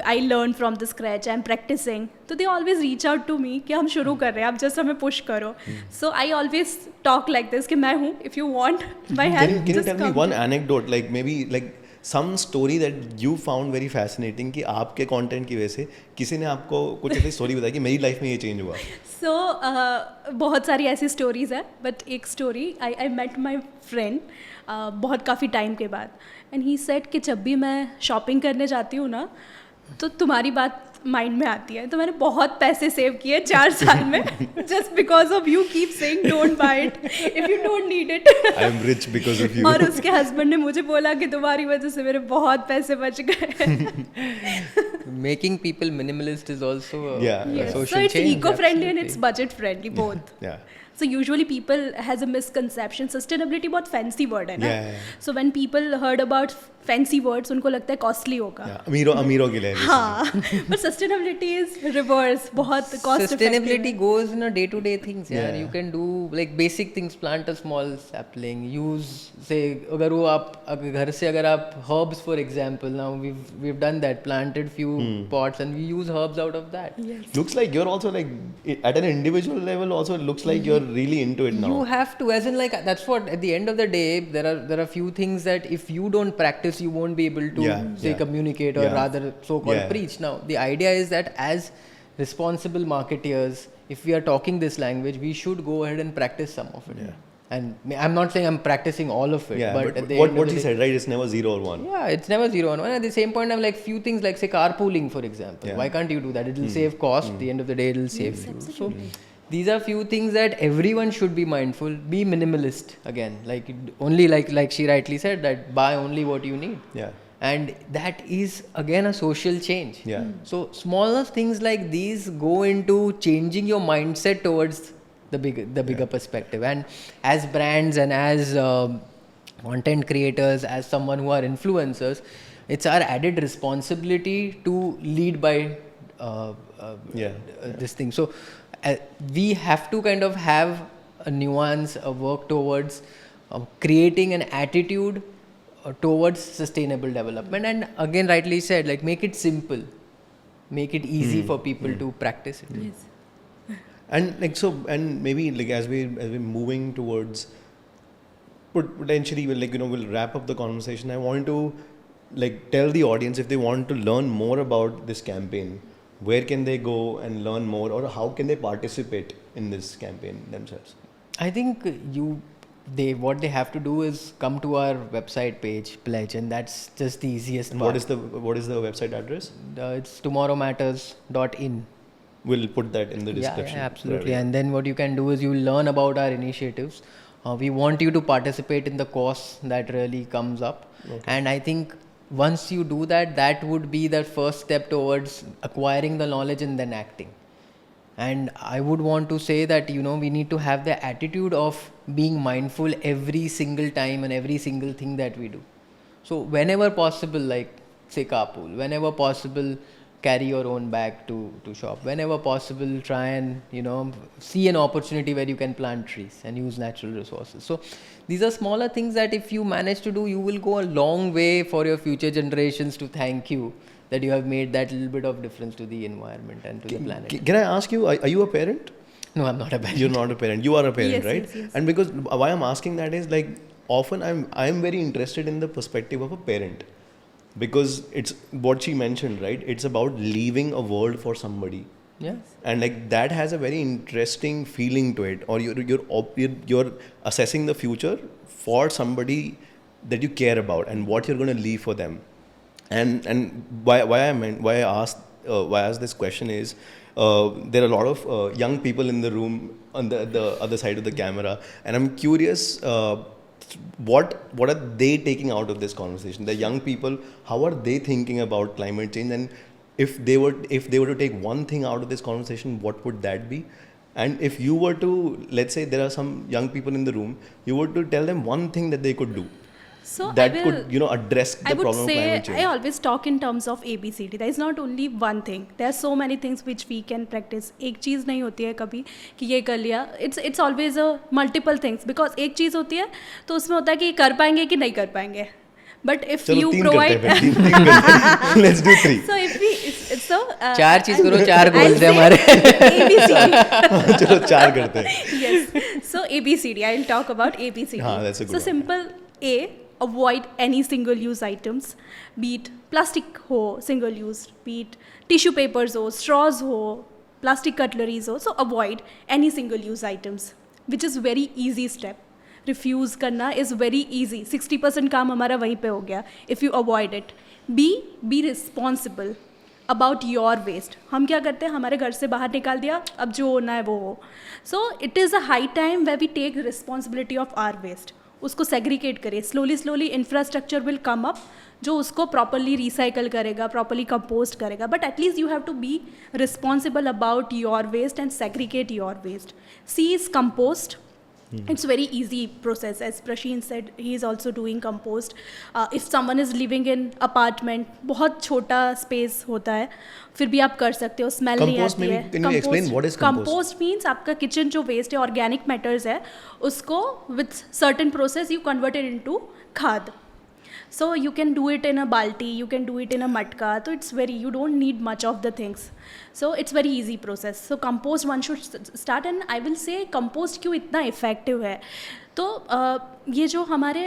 I learn from the scratch, I am practising. तो they always reach out to me कि हम शुरू कर रहे हैं, आप जस्ट हमें पुश करो. So I always talk like this कि मैं हूँ, if you want my help. Can you tell me one anecdote, like maybe like some story that you found very fascinating कि आपके कंटेंट की वजह से किसी ने आपको कुछ ऐसी स्टोरी बताई कि मेरी लाइफ में ये चेंज हुआ? सो बहुत सारी ऐसी स्टोरीज़ है, बट एक story, I met my friend बहुत काफ़ी टाइम के बाद, एंड ही सेड कि जब भी मैं शॉपिंग करने जाती हूँ ना तो तुम्हारी बात माइंड में आती है. तो मैंने बहुत पैसे सेव किए 4 साल में just because of you keep saying don't buy it if you don't need it. I am rich because of you. और उसके हस्बैंड ने मुझे बोला कि तुम्हारी वजह से मेरे बहुत पैसे बच गए. Making people minimalist is also a Yes. social So it's change. eco-friendly and absolutely. it's budget-friendly, both. Yeah. So usually people has a misconception. Sustainability बहुत fancy word है ना. Yeah. So when people heard about fancy words, उनको लगता है costly होगा. Yeah. अमीरों के लिए. हाँ. But sustainability is reverse. बहुत cost effective. Sustainability goes in a day-to-day things. Yeah. Yeah. You can do like basic things. Plant a small sapling. Use say अगर वो आप घर से अगर आप herbs for example, now we've done that. Planted few pots and we use herbs out of that. Yes. Looks like you're also like at an individual level also it looks like you're really into it now. You have to, as in like that's what at the end of the day there are few things that if you don't practice you won't be able to communicate or rather so-called preach. Now the idea is that as responsible marketeers, if we are talking this language, we should go ahead and practice some of it. And I'm not saying I'm practicing all of it, but at the what end of he the day, said, right? It's never 0 or 1. yeah, it's never 0 and 1. At the same point, I'm like few things like say carpooling, for example. Yeah. Why can't you do that? It'll save cost. At the end of the day, it'll save fuel. So these are few things that everyone should be mindful. Be minimalist again. Like only like she rightly said that buy only what you need. Yeah. And that is again a social change. Yeah. So smaller things like these go into changing your mindset towards the bigger perspective. And as brands and as content creators, as someone who are influencers, it's our added responsibility to lead by this thing. So we have to kind of have a nuance, a work towards creating an attitude towards sustainable development. And again, rightly said, like make it simple, make it easy for people to practice it. Yes. And like so, and maybe like as we're moving towards potentially we'll wrap up the conversation. I want to like tell the audience, if they want to learn more about this campaign, where can they go and learn more, or how can they participate in this campaign themselves? I think what they have to do is come to our website page, pledge, and that's just the easiest And part. what is the website address? It's tomorrowmatters.in. We'll put that in the description. Yeah, absolutely. And then what you can do is you learn about our initiatives. We want you to participate in the course that really comes up. And I think once you do that, that would be the first step towards acquiring the knowledge and then acting. And I would want to say that, you know, we need to have the attitude of being mindful every single time and every single thing that we do. So whenever possible, like say carpool, whenever possible, carry your own bag to shop. Whenever possible, try and, you know, see an opportunity where you can plant trees and use natural resources. So these are smaller things that if you manage to do, you will go a long way for your future generations to thank you that you have made that little bit of difference to the environment and to the planet. Can I ask you, are you a parent? No, I'm not a parent. You're not a parent. You are a parent, Yes, right? yes, yes. And because why I'm asking that is like often I'm very interested in the perspective of a parent, because it's what she mentioned, right? It's about leaving a world for somebody, Yes. and like that has a very interesting feeling to it. Or you're assessing the future for somebody that you care about and what you're going to leave for them. And why I asked this question is there are a lot of young people in the room on the other side of the camera, and I'm curious what are they taking out of this conversation? The young people, how are they thinking about climate change? And if they were to take one thing out of this conversation, what would that be? And if you were to, let's say there are some young people in the room, you were to tell them one thing that they could do So that I will, could, you know, address the I would problem of say climate change. I always talk in terms of ABCD. There is not only one thing. There are so many things which we can practice. एक चीज़ नहीं होती है कभी कि ये कर लिया. It's always a multiple things, because एक चीज़ होती है तो उसमें होता है कि कर पाएंगे कि नहीं कर पाएंगे. But if चलो you तीन provide, करते हैं, तीन करते हैं. Let's do 3. so if we so चार चीज करो, चार I'll goals है say हमारे. ABCD. चलो 4 करते हैं. Yes. So ABCD. I'll talk about ABCD. that's a good so one. simple A. Avoid any single-use items, be it plastic हो, single-use, be it tissue papers हो, straws हो, plastic cutleries हो. So avoid any single-use items, which is very easy step. Refuse करना is very easy. 60% काम हमारा वहीं पे हो गया. If you avoid it, be responsible about your waste. हम क्या करते हैं, हमारे घर से बाहर निकाल दिया, अब जो होना है वो हो. So it is a high time where we take responsibility of our waste. उसको सेग्रीगेट करें. Slowly infrastructure will come up जो उसको प्रॉपरली रिसाइकल करेगा, प्रॉपरली कंपोस्ट करेगा. But at least you have to be responsible about your waste and segregate your waste. C is compost. It's very easy process. As Prasheen said, he is also doing compost. If someone is living in apartment, बहुत छोटा space होता है, फिर भी आप कर सकते हो. Smell नहीं Compost आती है. can you explain what is compost? Compost means आपका kitchen जो waste है, organic matters है, उसको with certain process you convert it into खाद. So you can do it in a balti, you can do it in a matka. So it's you don't need much of the things. So it's very easy process. So compost one should start, and I will say compost क्यों इतना effective है. तो ये जो हमारे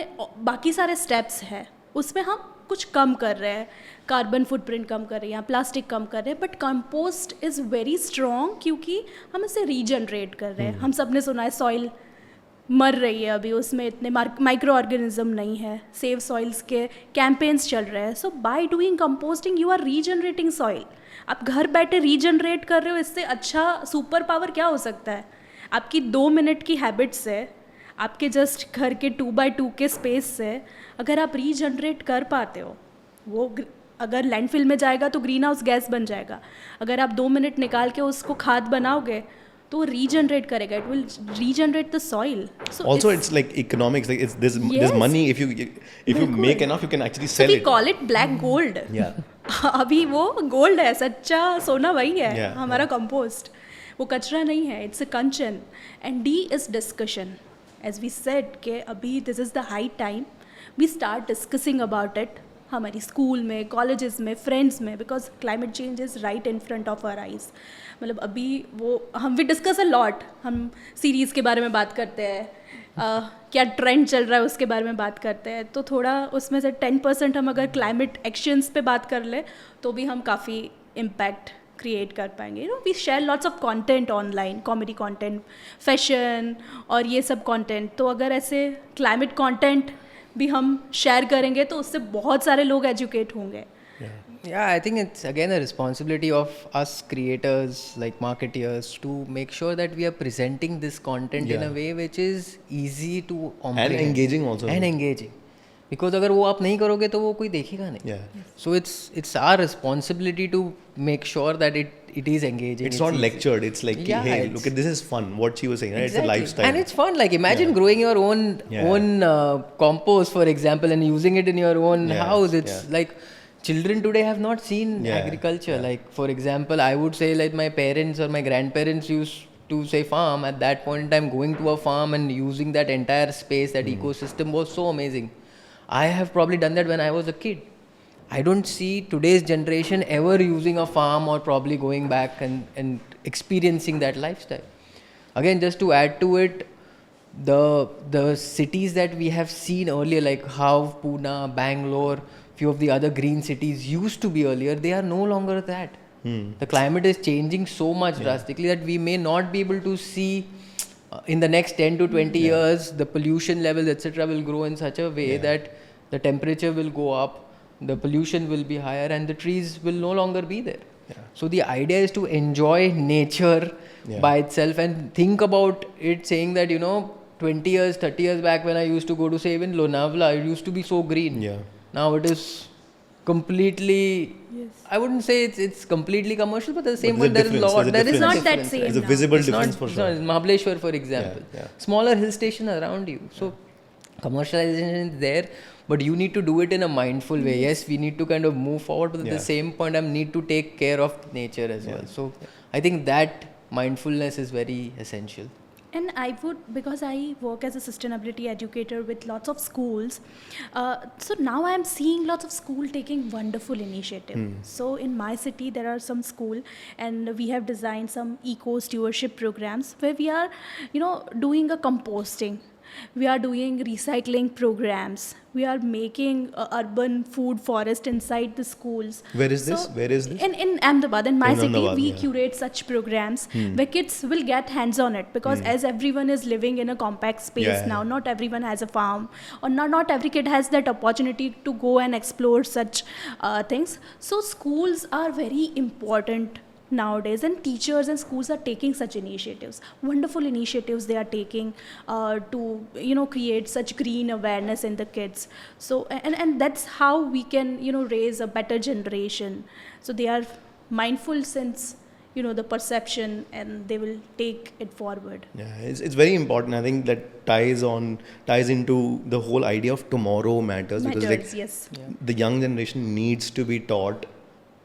बाकी सारे steps है उसमें हम कुछ कम कर रहे हैं, कार्बन फुटप्रिंट कम कर रहे हैं, प्लास्टिक कम कर रहे हैं, but compost is very strong क्योंकि हम इसे रीजनरेट कर रहे हैं. हम सब ने सुना है सॉइल मर रही है अभी, उसमें इतने माइक्रो ऑर्गेनिज्म नहीं है. सेव सॉइल्स के कैंपेन्स चल रहे हैं. So by doing composting you are regenerating soil. आप घर बैठे रीजनरेट कर रहे हो. इससे अच्छा सुपर पावर क्या हो सकता है. आपकी 2 मिनट की हैबिट से, आपके जस्ट घर के 2x2 के स्पेस से अगर आप रीजनरेट कर पाते हो, वो अगर लैंडफिल में जाएगा तो ग्रीन हाउस गैस बन जाएगा. अगर आप 2 मिनट निकाल के उसको खाद बनाओगे तो रीजनरेट करेगा. It will regenerate the soil. Also it's like economics, like it's there's Yes. money if you make enough you can actually So sell we it. call it black gold. Yeah. अभी वो gold है, सच्चा सोना वही है. Yeah, हमारा compost वो कचरा नहीं है. It's a kanchan. And D is discussion. As we said के अभी this is the high time we start discussing about it. हमारी स्कूल में, कॉलेजेस में, फ्रेंड्स में, because climate change is right in front of our eyes. मतलब अभी वो हम वी डिस्कस अ लॉट. हम सीरीज़ के बारे में बात करते हैं, क्या ट्रेंड चल रहा है उसके बारे में बात करते हैं. तो थोड़ा उसमें से 10% हम अगर क्लाइमेट एक्शंस पे बात कर ले तो भी हम काफ़ी इम्पैक्ट क्रिएट कर पाएंगे. You know we share lots of content online, comedy content, fashion और ये सब कंटेंट. तो अगर ऐसे क्लाइमेट कंटेंट भी हम शेयर करेंगे तो उससे बहुत सारे लोग एजुकेट होंगे. Yeah, I think it's again a responsibility of us creators, like marketeers, to make sure that we are presenting this content in Yeah. a way which is easy to And comprehend. engaging also. And engaging. Because अगर वो आप नहीं करोगे तो वो कोई देखेगा नहीं. Yeah. So it's our responsibility to make sure that it is engaging. It's not easy. lectured. It's like, Yeah, hey, it's- look at this is fun. What she was saying, right? Exactly. It's a lifestyle. And it's fun. Like imagine Yeah. growing your own Yeah. compost, for example, and using it in your own Yeah, house. It's yeah. like children today have not seen Yeah, agriculture. yeah. Like for example, I would say like my parents or my grandparents used to say farm. At that point in time, going to a farm and using that entire space, that Hmm. ecosystem was so amazing. I have probably done that when I was a kid. I don't see today's generation ever using a farm or probably going back and experiencing that lifestyle. Again, just to add to it, the cities that we have seen earlier, like how Pune, Bangalore, few of the other green cities used to be earlier, they are no longer that. The climate is changing so much drastically that we may not be able to see in the next 10 to 20 years the pollution levels etc will grow in such a way that the temperature will go up, the pollution will be higher, and the trees will no longer be there. So the idea is to enjoy nature by itself and think about it, saying that 20 years 30 years back when I used to go to say even Lonavala, it used to be so green. Yeah. Now it is completely, Yes. I wouldn't say it's completely commercial, but at the same there's a point there is difference, lot, there's a there is difference. a Not that difference, same right? There's a now. visible It's difference not, for it's sure. not- Mahabaleshwar, for example, yeah. smaller hill station around you. So commercialization is there, but you need to do it in a mindful way. Yes, we need to kind of move forward, but at Yeah. the same point, I need to take care of nature as well. So I think that mindfulness is very essential. And I would, because I work as a sustainability educator with lots of schools, so now I'm seeing lots of school taking wonderful initiative. So in my city, there are some school, and we have designed some eco stewardship programs where we are, doing a composting. We are doing recycling programs. We are making urban food forest inside the schools. Where is this? So Where is this? In Ahmedabad, in my In city, Ahmedabad, we yeah. curate such programs where kids will get hands on it, because as everyone is living in a compact space Yeah, now, yeah. not everyone has a farm, or not every kid has that opportunity to go and explore such things. So schools are very important nowadays, and teachers and schools are taking such initiatives, wonderful initiatives they are taking to create such green awareness in the kids. So and that's how we can raise a better generation, so they are mindful since the perception, and they will take it forward. Yeah, it's very important. I think that ties into the whole idea of tomorrow matters, because like Yes. the young generation needs to be taught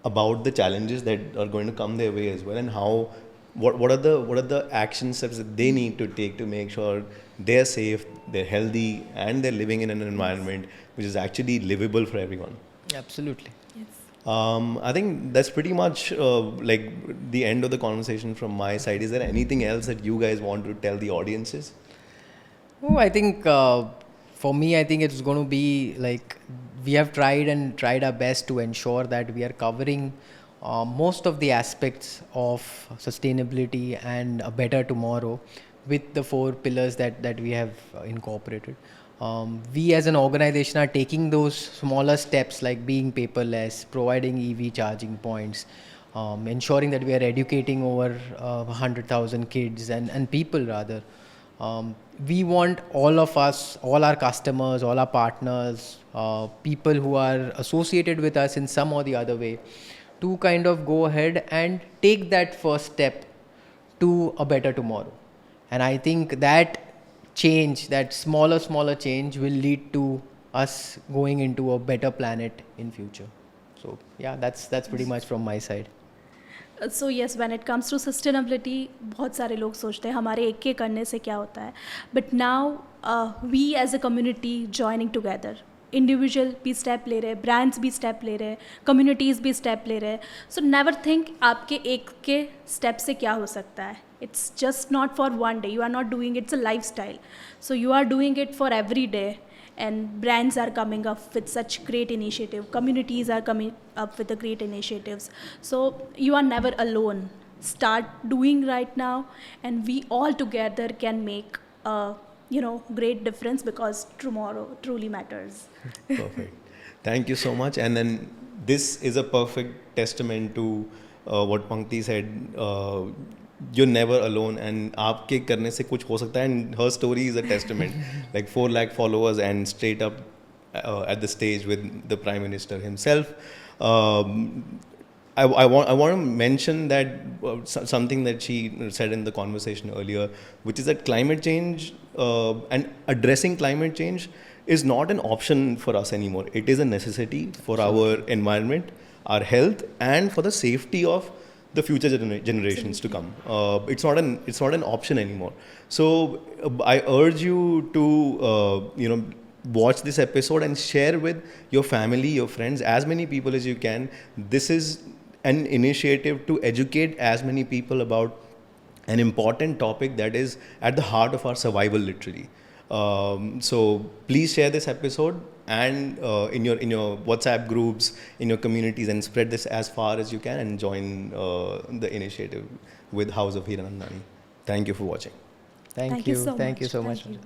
about the challenges that are going to come their way as well, and how what are the action steps that they need to take to make sure they're safe, they're healthy, and they're living in an environment which is actually livable for everyone. Absolutely. Yes. I think that's pretty much like the end of the conversation from my side. Is there anything else that you guys want to tell the audiences? Oh, I think for me, I think it's going to be like we have tried our best to ensure that we are covering most of the aspects of sustainability and a better tomorrow with the 4 pillars that we have incorporated. We as an organization are taking those smaller steps like being paperless, providing EV charging points, ensuring that we are educating over 100,000 kids and people rather. We want all of us, all our customers, all our partners, people who are associated with us in some or the other way, to kind of go ahead and take that first step to a better tomorrow. And I think that change, that smaller change, will lead to us going into a better planet in future. So yeah, that's pretty much from my side. So yes when it comes to sustainability, बहुत सारे लोग सोचते हैं हमारे एक के करने से क्या होता है, but now we as a community joining together, individual भी स्टेप ले रहे हैं, ब्रांड्स भी स्टेप ले रहे हैं, कम्युनिटीज़ भी स्टेप ले रहे हैं. सो नेवर थिंक आपके एक के स्टेप से क्या हो सकता है. It's just not for one day, you are not doing it's a lifestyle, so you are doing it for every day. And brands are coming up with such great initiative, communities are coming up with the great initiatives, so you are never alone. Start doing right now, and we all together can make a great difference, because tomorrow truly matters. Perfect. Thank you so much. And then this is a perfect testament to what Pankti said. You're never alone, and आपके करने से कुछ हो सकता है. And her story is a testament. Like 4 lakh followers and straight up at the stage with the Prime Minister himself. I want to mention that something that she said in the conversation earlier, which is that climate change and addressing climate change is not an option for us anymore. It is a necessity for our environment, our health, and for the safety of the future generations to come. It's not an option anymore. So I urge you to watch this episode and share with your family, your friends, as many people as you can. This is an initiative to educate as many people about an important topic that is at the heart of our survival, literally. So please share this episode and in your WhatsApp groups, in your communities, and spread this as far as you can, and join the initiative with House of Hiranandani. Thank you for watching. Thank Thank you you. so Thank you much. so Thank much. you.